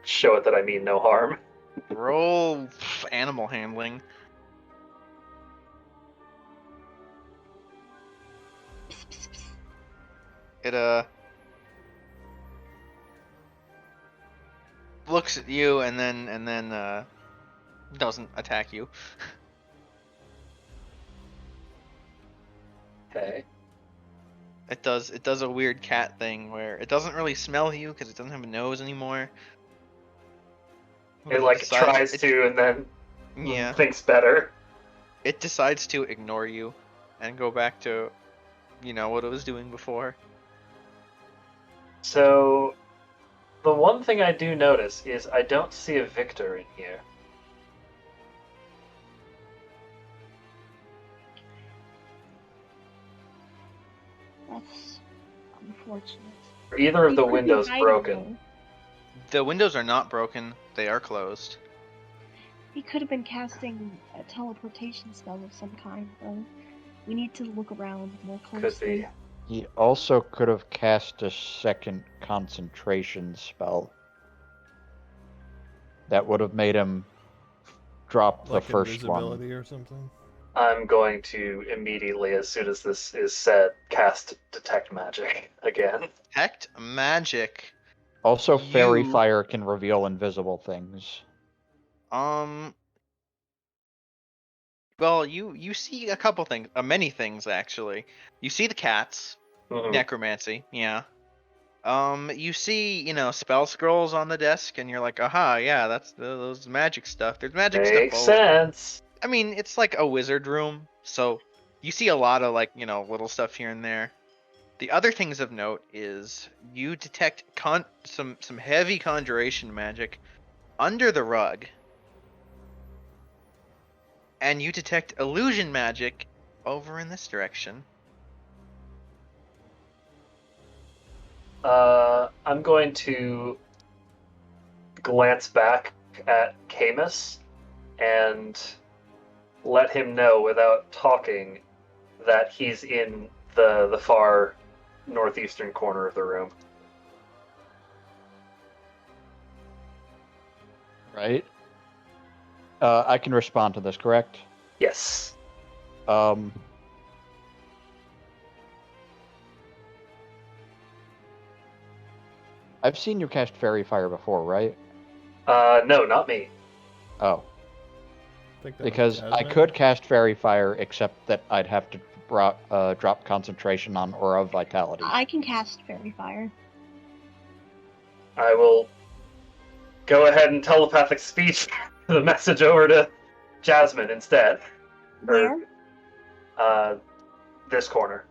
show it that I mean no harm. Roll animal handling. Psst, psst, psst. It looks at you and then doesn't attack you. Okay. It does a weird cat thing where it doesn't really smell you because it doesn't have a nose anymore. It like decides- tries it- to and then Yeah. thinks better. It decides to ignore you and go back to, what it was doing before. So, the one thing I do notice is I don't see a Victor in here. That's unfortunate. Are either of He the could be windows hiding, broken? The windows are not broken; they are closed. though. He could have been casting a teleportation spell of some kind, though. We need to look around more closely. Could be. He also could have cast a second concentration spell. That would have made him drop Like the first one. invisibility or something. I'm going to immediately, as soon as this is said, cast Detect Magic again. Detect magic. Also, Fairy You- Fire can reveal invisible things. Well, you see a couple things, many things actually. You see the cats, Mhm. necromancy, yeah. You see, spell scrolls on the desk, and you're like, aha, yeah, that's those magic stuff. There's magic Makes stuff. sense. I mean, it's like a wizard room, so you see a lot of little stuff here and there. The other things of note is you detect some heavy conjuration magic under the rug, and you detect illusion magic over in this direction. I'm going to glance back at Camus and let him know without talking that he's in the far northeastern corner of the room. Right? I can respond to this, correct? Yes. I've seen you cast Fairy Fire before, right? No, not me. Oh. I think that was Because I Jasmine. could cast Fairy Fire, except that I'd have to drop concentration on Aura of Vitality. I can cast Fairy Fire. I will go ahead and telepathic speech the message over to Jasmine instead. Where? this corner.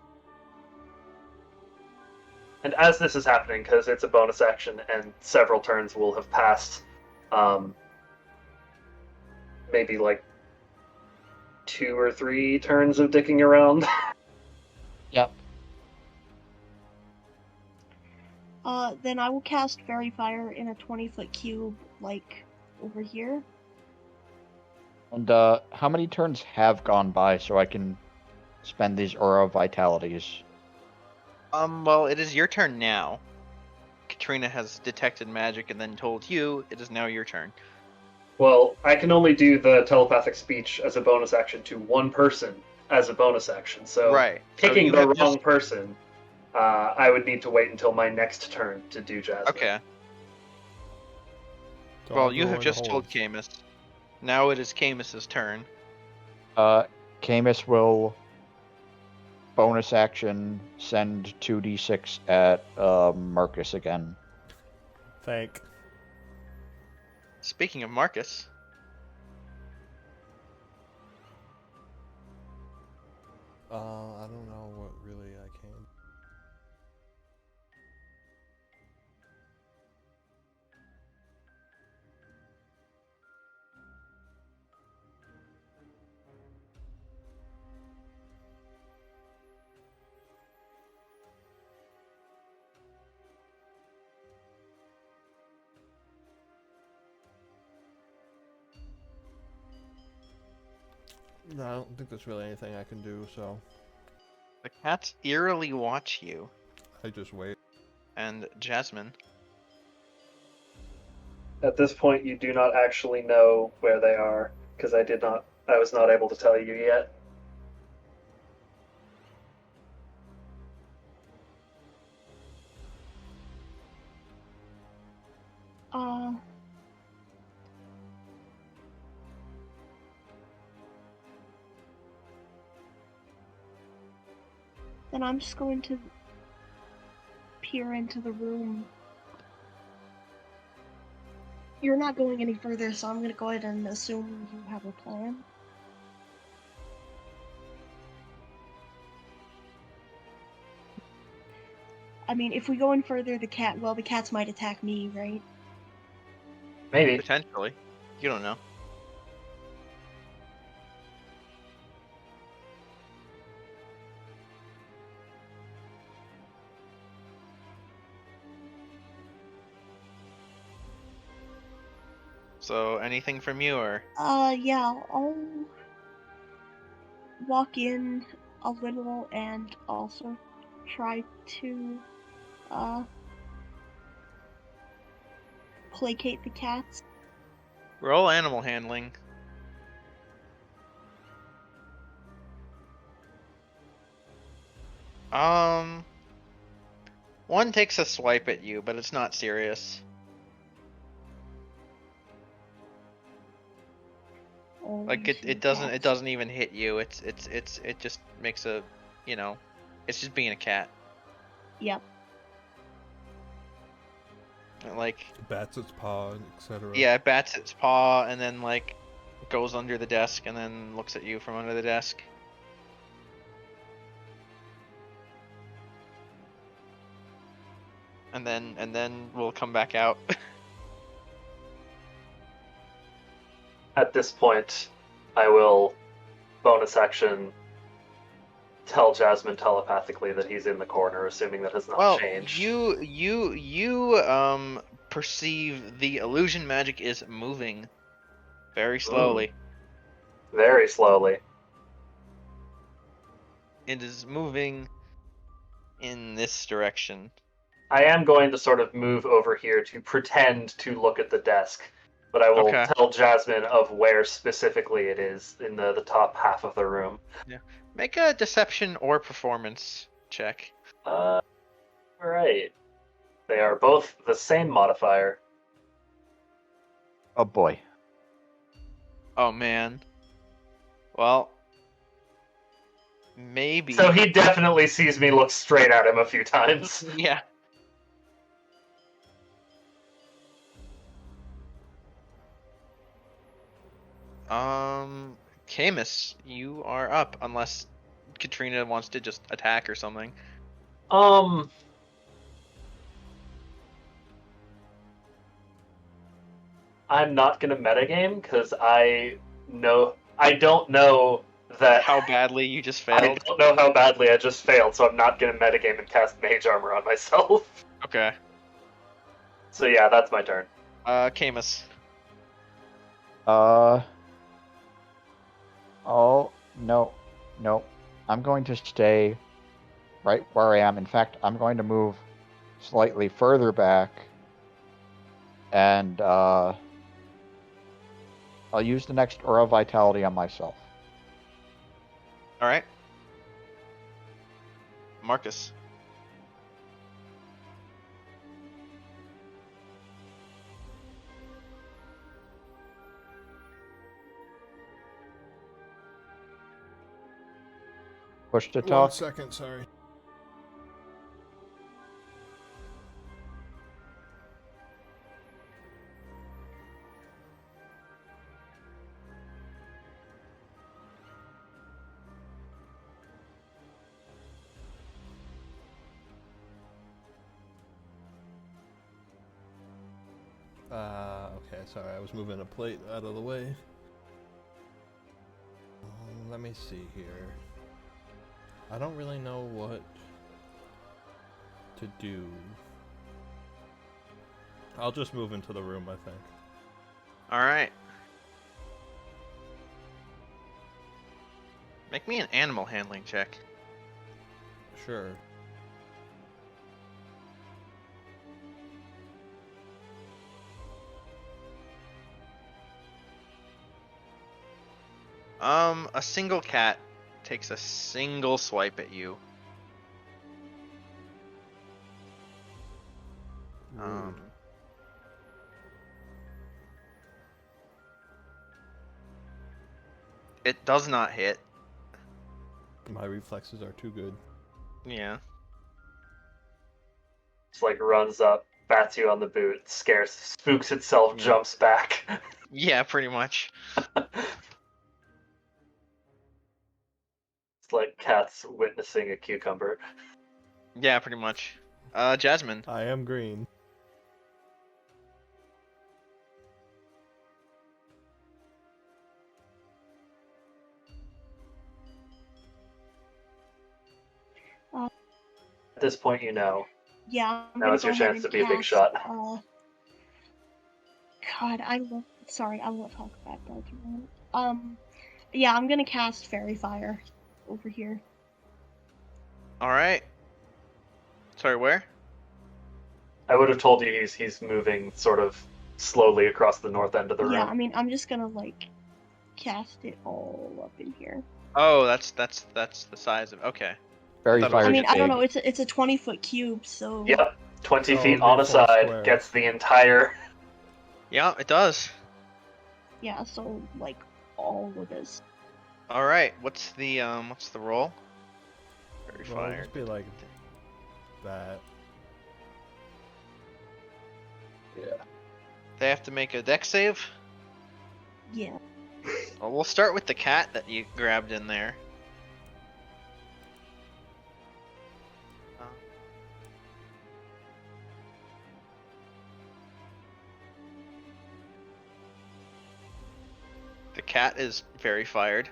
And as this is happening, because it's a bonus action and several turns will have passed, maybe like 2 or 3 turns of dicking around. Yep. Then I will cast Fairy Fire in a 20-foot cube, like, over here. And how many turns have gone by so I can spend these Aura Vitalities? Well, it is your turn now. Katrina has detected magic and then told you it is now your turn. Well, I can only do the telepathic speech as a bonus action to one person as a bonus action, so Right. So picking you the have wrong just- person, I would need to wait until my next turn to do Jasmine. Okay. Dog Well, you roll have in just the told holes. Camus. Now it is Camus's turn. Camus will bonus action send 2d6 at Marcus again. Thank. Speaking of Marcus, I don't know what really I can. No, I don't think there's really anything I can do, so the cats eerily watch you. I just wait. And Jasmine. At this point, you do not actually know where they are, because I was not able to tell you yet. Then I'm just going to peer into the room. You're not going any further, so I'm gonna go ahead and assume you have a plan. I mean, if we go in further, the cats might attack me, right? Maybe. Potentially. You don't know. So, anything from you, or? Yeah, I'll walk in a little and also try to, placate the cats. Roll animal handling. One takes a swipe at you, but it's not serious. Like it doesn't even hit you. It just makes a, it's just being a cat. Yep. Like, Bats its paw, etc. yeah, it bats its paw and then like goes under the desk and then looks at you from under the desk. And then we'll come back out. At this point, I will bonus action tell Jasmine telepathically that he's in the corner, assuming that has not changed. You perceive the illusion magic is moving very slowly. Very slowly. It is moving in this direction. I am going to sort of move over here to pretend to look at the desk, but I will Okay. tell Jasmine of where specifically it is in the top half of the room. Yeah. Make a deception or performance check. Alright. They are both the same modifier. Oh boy. Oh man. Well, maybe. So he definitely sees me look straight at him a few times. Yeah. Camus, you are up, unless Katrina wants to just attack or something. I'm not gonna metagame because I don't know that How badly you just I failed? don't know how badly I just failed, so I'm not gonna metagame and cast Mage Armor on myself. Okay. So yeah, that's my turn. Camus. Oh, no. I'm going to stay right where I am. In fact, I'm going to move slightly further back. And, I'll use the next Aura of Vitality on myself. Alright. Marcus. Push to 1 talk. second, sorry. Okay, sorry, I was moving a plate out of the way. Let me see here. I don't really know what to do. I'll just move into the room, I think. Alright. Make me an animal handling check. Sure. A single cat takes a single swipe at you. Rude. It does not hit. My reflexes are too good. Yeah. Just like runs up, bats you on the boot, scares, spooks itself, Yeah. jumps back. Yeah, pretty much. It's like cats witnessing a cucumber. Yeah, pretty much. Jasmine. I am green. At this point, you know. Yeah, I'm Now gonna is go your ahead chance and to be a big cast, shot. God, I won't talk about that. Yeah, I'm gonna cast Fairy Fire over here. Alright. Sorry, where? I would have told you he's moving sort of slowly across the north end of the room. Yeah, I mean, I'm just gonna like cast it all up in here. Oh, that's the size of. Okay. Very I thought it was fire. I mean, I don't know. big. It's a 20-foot cube, so Yep, 20 So feet it'll be on a 4 side squares. gets the entire. Yeah, it does. yeah, so like all of this. All right. What's the roll? Very Well, it'll fire. just be like that. Yeah. They have to make a dex save. Yeah. Well, we'll start with the cat that you grabbed in there. The cat is very fired.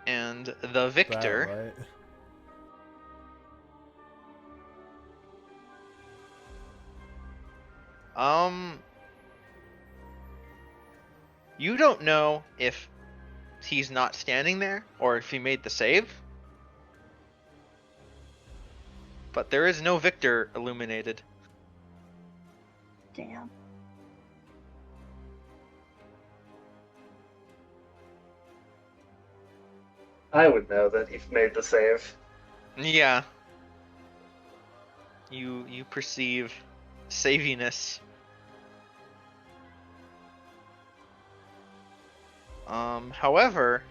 And the victor. That, right? You don't know if he's not standing there or if he made the save. But there is no victor illuminated. Damn. I would know that he made the save. Yeah. You perceive saviness. However,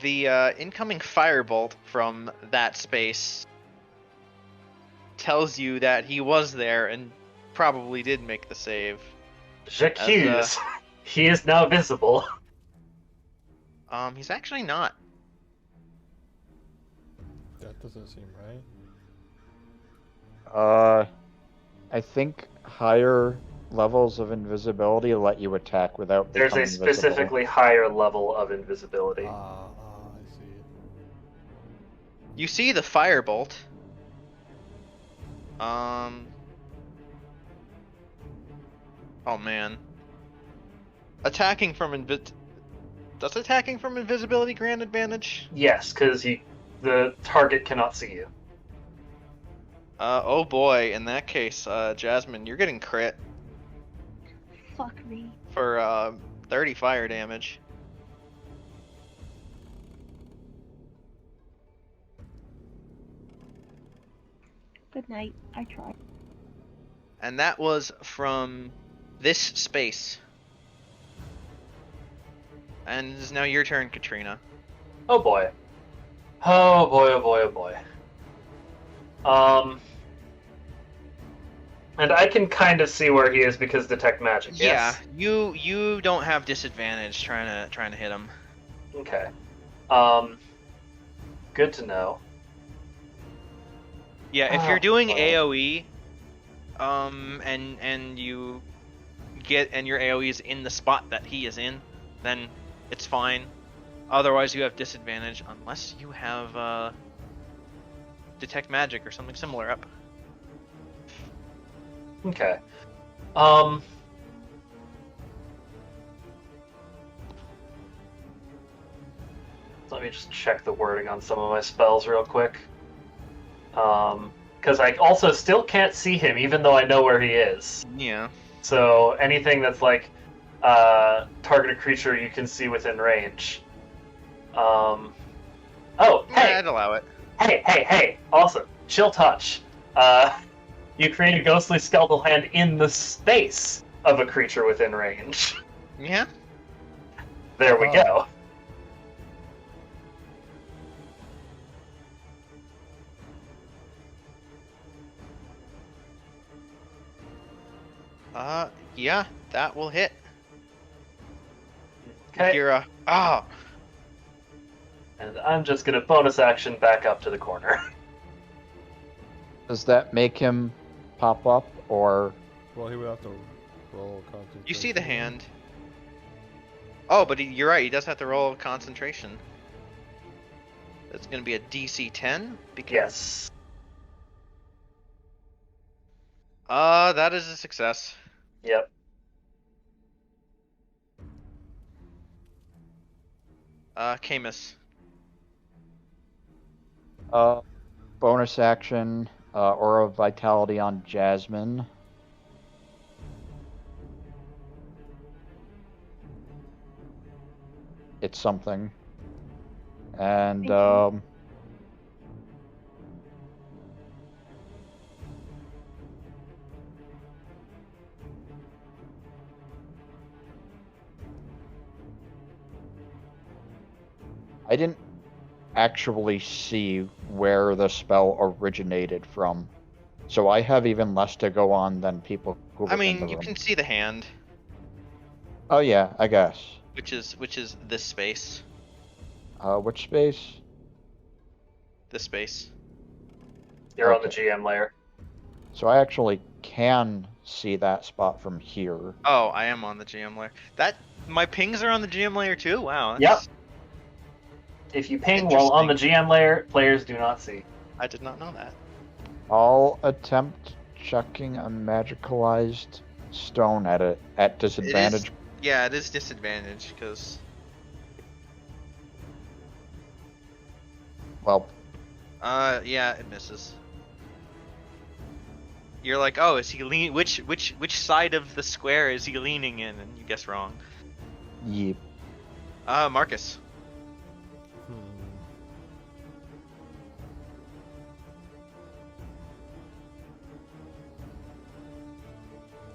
the incoming firebolt from that space tells you that he was there and probably did make the save. J'accuse. He is now visible. He's actually not. That doesn't seem right. I think higher levels of invisibility let you attack without There's becoming a invisible. specifically higher level of invisibility. I see. You see the firebolt. Oh man. Attacking from Does attacking from invisibility grant advantage? Yes, because the target cannot see you. Oh boy, in that case, Jasmine, you're getting crit Fuck me. for 30 fire damage. Good night. I tried. And that was from this space. And it is now your turn, Katrina. Oh boy. Oh boy, oh boy, oh boy. And I can kind of see where he is because detect magic, yes? Yeah, you don't have disadvantage trying to hit him. Okay. Good to know. Yeah, if you're doing well. AoE, and you get and your AoE is in the spot that he is in, then it's fine. Otherwise, you have disadvantage unless you have detect magic or something similar up. Okay. Let me just check the wording on some of my spells real quick. Because I also still can't see him, even though I know where he is. Yeah. So anything that's like target a creature you can see within range. Oh, Yeah, hey, I'd allow it. hey! Awesome, chill touch. You create a ghostly skeletal hand in the space of a creature within range. Yeah. There we go. Yeah, that will hit. Okay. Kira. Ah. And I'm just gonna bonus action back up to the corner. Does that make him pop up, or Well, he would have to roll concentration. You see the hand. Oh, but you're right. He does have to roll concentration. That's going to be a DC 10. Because, Yes. That is a success. Yep. Camus. bonus action, Aura of Vitality on Jasmine. It's something. And, I didn't actually see where the spell originated from, so I have even less to go on than people who I live in the mean, you room. can see the hand, Oh yeah, I guess. which is this space. Which space? This space. You're on the Okay. GM layer. So I actually can see that spot from here. Oh, I am on the GM layer. My pings are on the GM layer too? Wow. Yep. If you ping while on the GM layer, players do not see. I did not know that. I'll attempt chucking a magicalized stone at it at disadvantage. Yeah, it is disadvantage because Well, yeah, it misses. You're like, oh, is he lean? Which side of the square is he leaning in? And you guess wrong. yep. Marcus. No,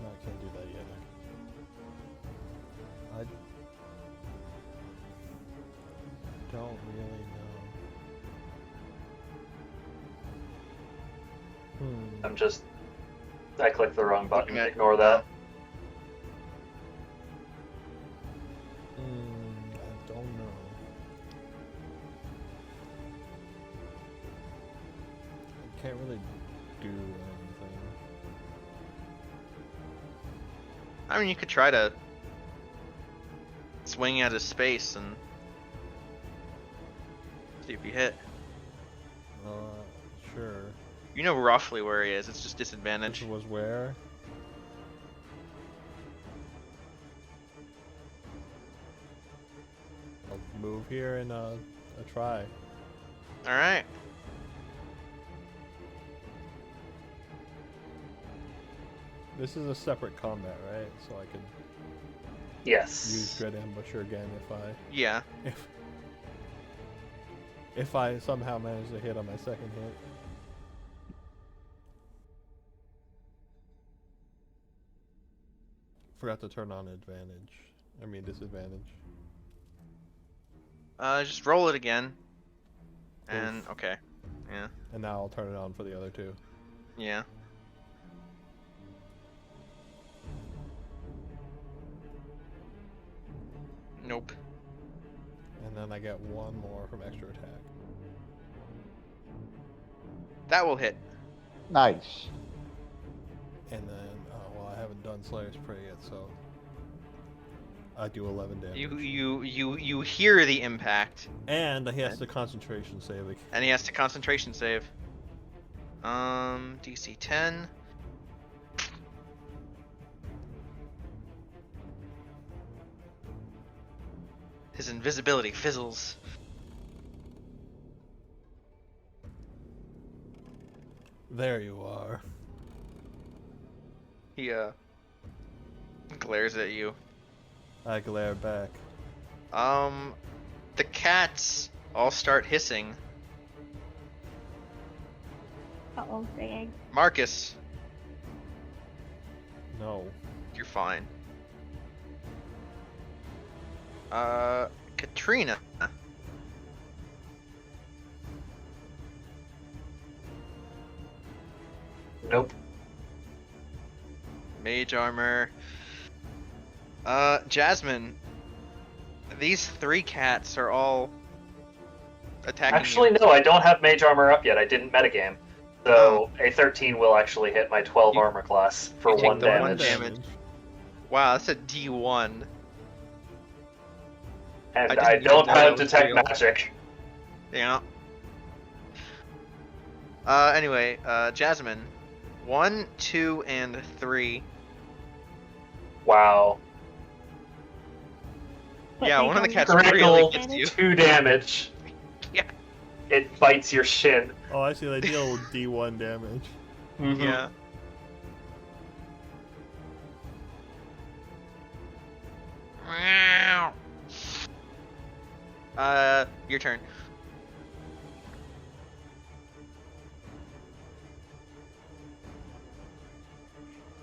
I can't do that yet. I don't really know. I clicked the wrong button. Looking at- Ignore that. I don't know. can't really do anything. I mean, you could try to swing out of space and see if you hit. Sure. You know roughly where he is. It's just This disadvantage. was where? I'll move here and a try. All right. This is a separate combat, right? So I could Yes. use Dread Ambusher again Yeah. if I somehow manage to hit on my second hit. Forgot to turn on advantage. I mean disadvantage. Just roll it again. And Oof. okay. Yeah. And now I'll turn it on for the other two. Yeah. Nope. And then I get one more from extra attack. That will hit. Nice. And then, well, I haven't done Slayer's Prey yet, so I do 11 damage. You hear the impact, And he has to concentration save again. and he has to concentration save. DC 10. His invisibility fizzles. There you are. He glares at you. I glare back. The cats all start hissing. Uh-oh, dang. Marcus, No. you're fine. Katrina. Nope. Mage armor. Jasmine. These three cats are all attacking Actually, you. no, I don't have mage armor up yet. I didn't metagame. So a 13 will actually hit my 12 You- armor class for you take 1 the one damage. damage. Wow, that's a D1. And I I didn't don't even know have that was detect real. magic. Yeah. Anyway, Jasmine. 1, 2, and 3. Wow. But Yeah, they one of the don't cats have really gets advantage? you. 2 damage. Yeah. It bites your shin. Oh, I see. They deal D1 damage. Mhm. Yeah. Your turn.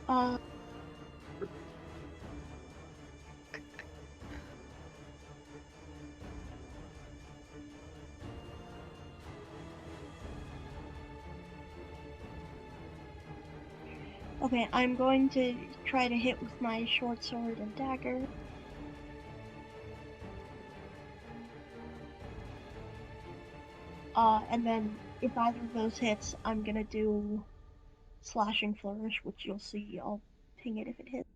Uh, okay, I'm going to try to hit with my short sword and dagger. And then if either of those hits, I'm gonna do slashing flourish, which you'll see. I'll ping it if it hits.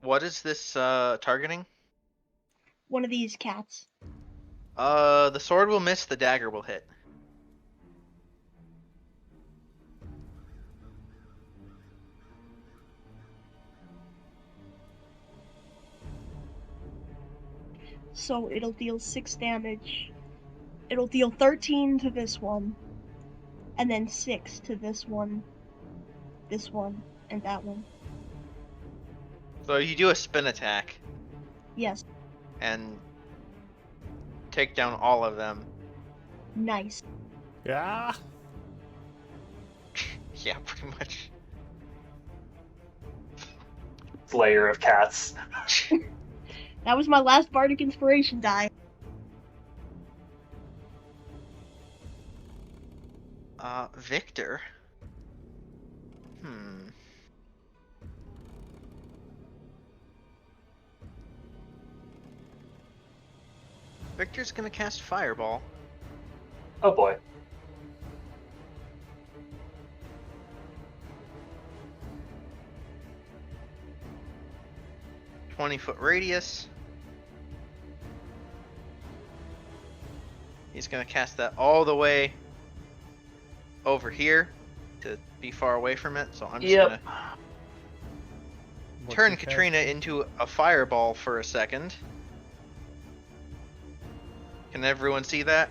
What is this targeting? One of these cats. The sword will miss, the dagger will hit. So it'll deal 6 damage. It'll deal 13 to this one, and then 6 to this one, and that one. So you do a spin attack Yes, and take down all of them. nice. Yeah. Yeah, pretty much. Slayer of cats. That was my last Bardic Inspiration die. Victor. Victor's gonna cast Fireball. Oh boy. 20-foot radius. He's gonna cast that all the way over here to be far away from it. So I'm just gonna What's turn he Katrina casting? into a fireball for a second. Can everyone see that?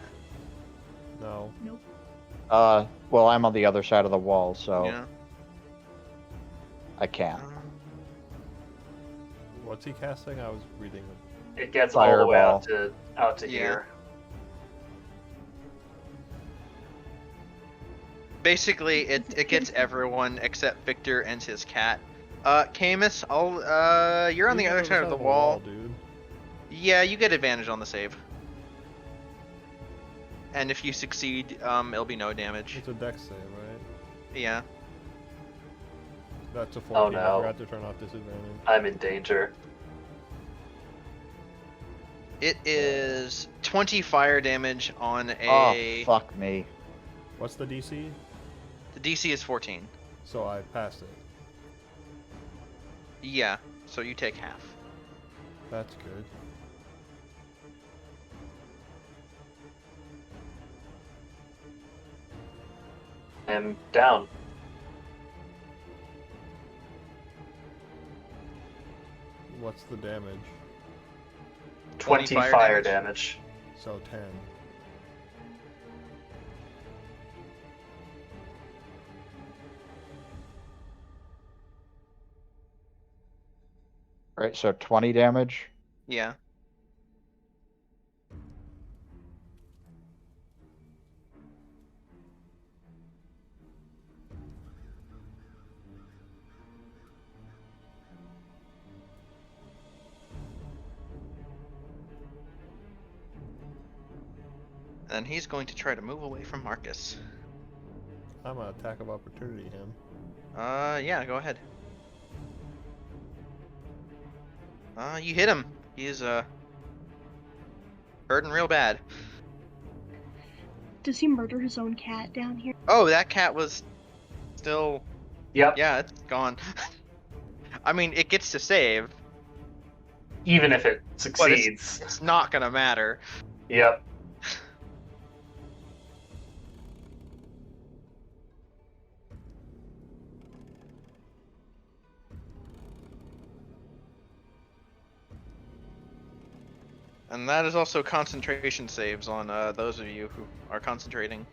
No. Nope. Well, I'm on the other side of the wall, so Yeah. I can't. What's he casting? I was reading it. It gets all the way Fireball. out to Yeah. here. Basically, it gets everyone except Victor and his cat. Camus, you're on the other side of the wall. dude. Yeah, you get advantage on the save. And if you succeed, it'll be no damage. It's a dex save, right? Yeah. That's a 14. Oh, no. I forgot to turn off disadvantage. I'm in danger. It is 20 fire damage on Oh, a... fuck me. What's the DC? The DC is 14. So I passed it. Yeah, so you take half. That's good. I'm down. What's the damage? 20 fire fire damage. damage. So 10. Right, so 20 damage. Yeah. And he's going to try to move away from Marcus. I'm an attack of opportunity him. Yeah, go ahead. You hit him. He's, hurting real bad. Does he murder his own cat down here? Oh, that cat was still... Yep. Yeah, it's gone. I mean, it gets to save, Even if it but succeeds. it's not gonna matter. Yep. And that is also concentration saves on those of you who are concentrating.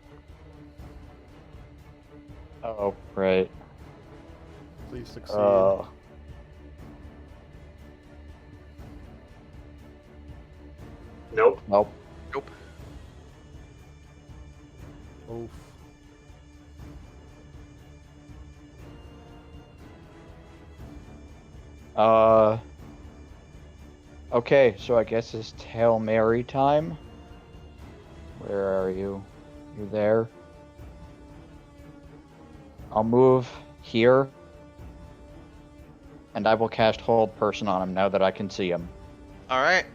Oh, right. Please succeed. Nope. Nope. Nope. Oof. Okay, so I guess it's Hail Mary time. Where are you? You're there. I'll move here. And I will cast Hold Person on him now that I can see him. Alright.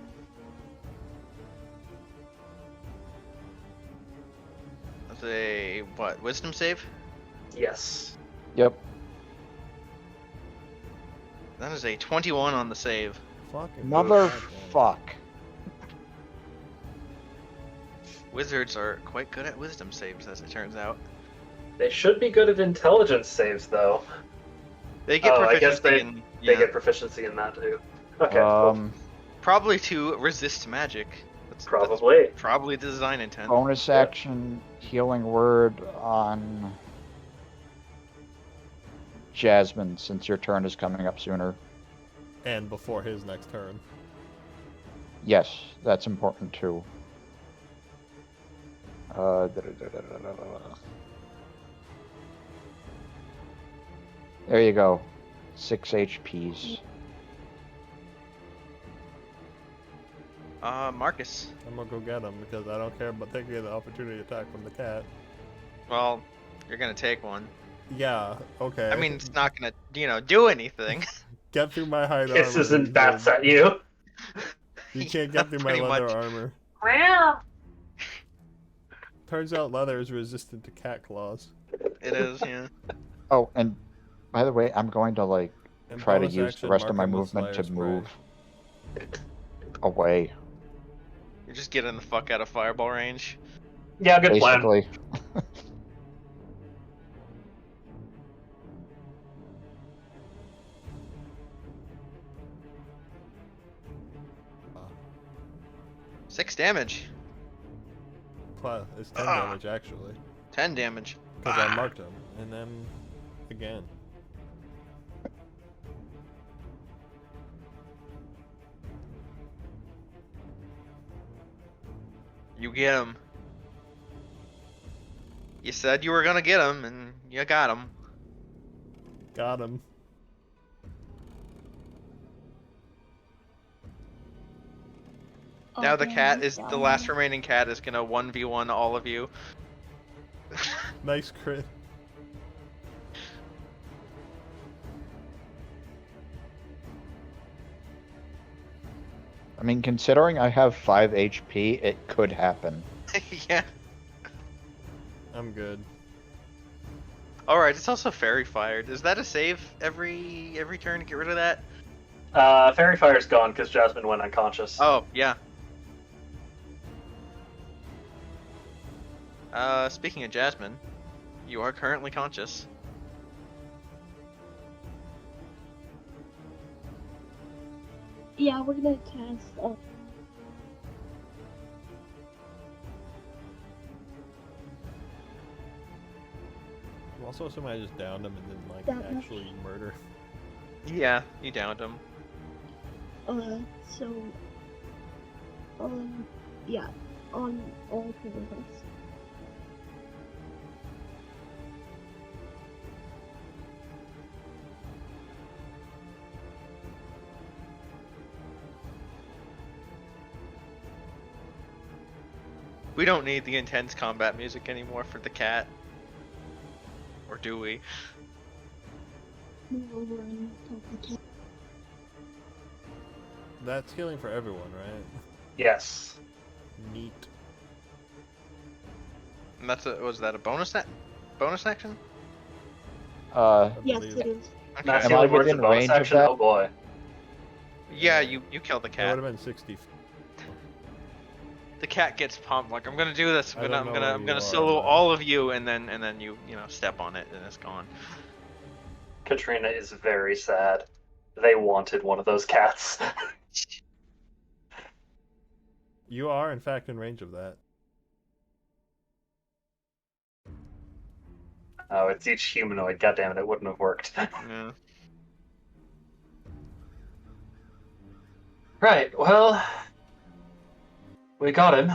That's a, what, wisdom save? Yes. Yep. That is a 21 on the save. Fucking Motherfuck. Wizards are quite good at wisdom saves, as it turns out. They should be good at intelligence saves, though. They get Oh, I guess proficiency in... They yeah, get proficiency in that, too. Okay, cool. probably to resist magic. That's Probably. probably the design intent. Bonus action healing word on Jasmine, since your turn is coming up sooner. And before his next turn. Yes, that's important too. There you go. 6 HPs. Marcus. I'm gonna go get him because I don't care about taking the opportunity attack from the cat. Well, you're gonna take one. Yeah, okay. I mean, it's not gonna, do anything. Get through my hide armor. Kisses and bats at you. You can't get through my Pretty leather much. armor. Turns out leather is resistant to cat claws. It is, yeah. Oh, and by the way, I'm going to And try to bonus use the action, rest of mark my him with movement to Slayer Spray. move away, You're just getting the fuck out of fireball range. Yeah, good plan. basically. Uh, 6 damage. plus, it's 10 Ah. damage actually. 10 damage. Because I marked him. And then again. You get him. You said you were gonna get him, and you got him. Got him. Now the Okay, cat is the down. last remaining cat is gonna 1v1 all of you. Nice crit. I mean, considering I have 5 HP, it could happen. Yeah. I'm good. Alright, it's also fairy fired. Is that a save every turn to get rid of that? Fairy Fire's gone because Jasmine went unconscious. Oh, yeah. Speaking of Jasmine, you are currently conscious. Yeah, we're gonna cast. I'm also assuming I just downed him and didn't like That much. actually murder. Yeah, you downed him. So, yeah, on all 4 of us. We don't need the intense combat music anymore for the cat. Or do we? Move over and help the cat. That's healing for everyone, right? Yes. Neat. And that's was that a bonus action? Uh, I Yes, believe. it is. Okay. Not Am healing I words within of bonus range of action? that? Oh boy. Yeah, you killed the That cat. would have been 60. The cat gets pumped like I'm gonna do this. I don't know I'm where gonna you solo are, but- all of you, and then you step on it and it's gone. Katrina is very sad. They wanted one of those cats. You are, in fact, in range of that. Oh, it's each humanoid. Goddammit, it wouldn't have worked. Yeah. Right, well, we got him.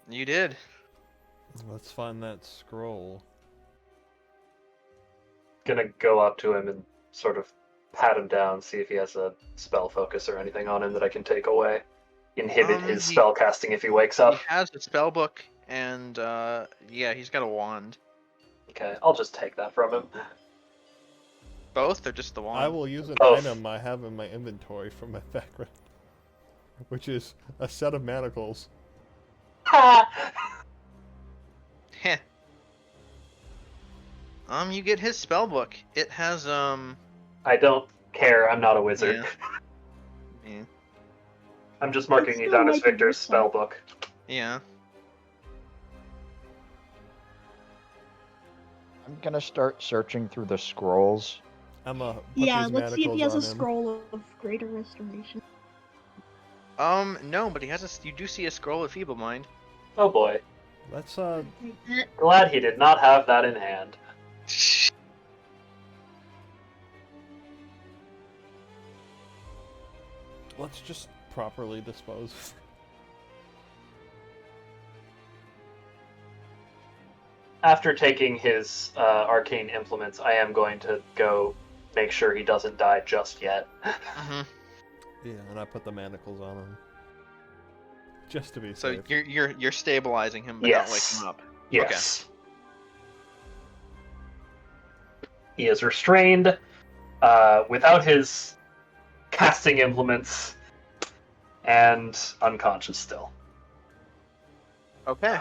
You did. Let's find that scroll. Gonna go up to him and sort of pat him down, see if he has a spell focus or anything on him that I can take away. Inhibit his He- spell casting if he wakes up. He has a spell book, and yeah, he's got a wand. Okay, I'll just take that from him. Both or just the wand? I will use an Oh. item I have in my inventory from my background, which is a set of manacles. Heh. You get his spell book. It has I don't care, I'm not a wizard. Yeah. I'm just marking It's it still down as like a Victor's wizard. spell book. Yeah. I'm gonna start searching through the scrolls. Emma, put Yeah, these let's see if he has manacles a on him. scroll of greater restoration. No, but he has you do see a scroll of feeble mind. Oh boy. Let's Take that. Glad he did not have that in hand. let's just properly dispose. After taking his arcane implements, I am going to go make sure he doesn't die just yet. hmm Yeah, and I put the manacles on him. Just to be So safe. you're stabilizing him, but not waking him up. Yes. He is restrained without his casting implements and unconscious still. Okay.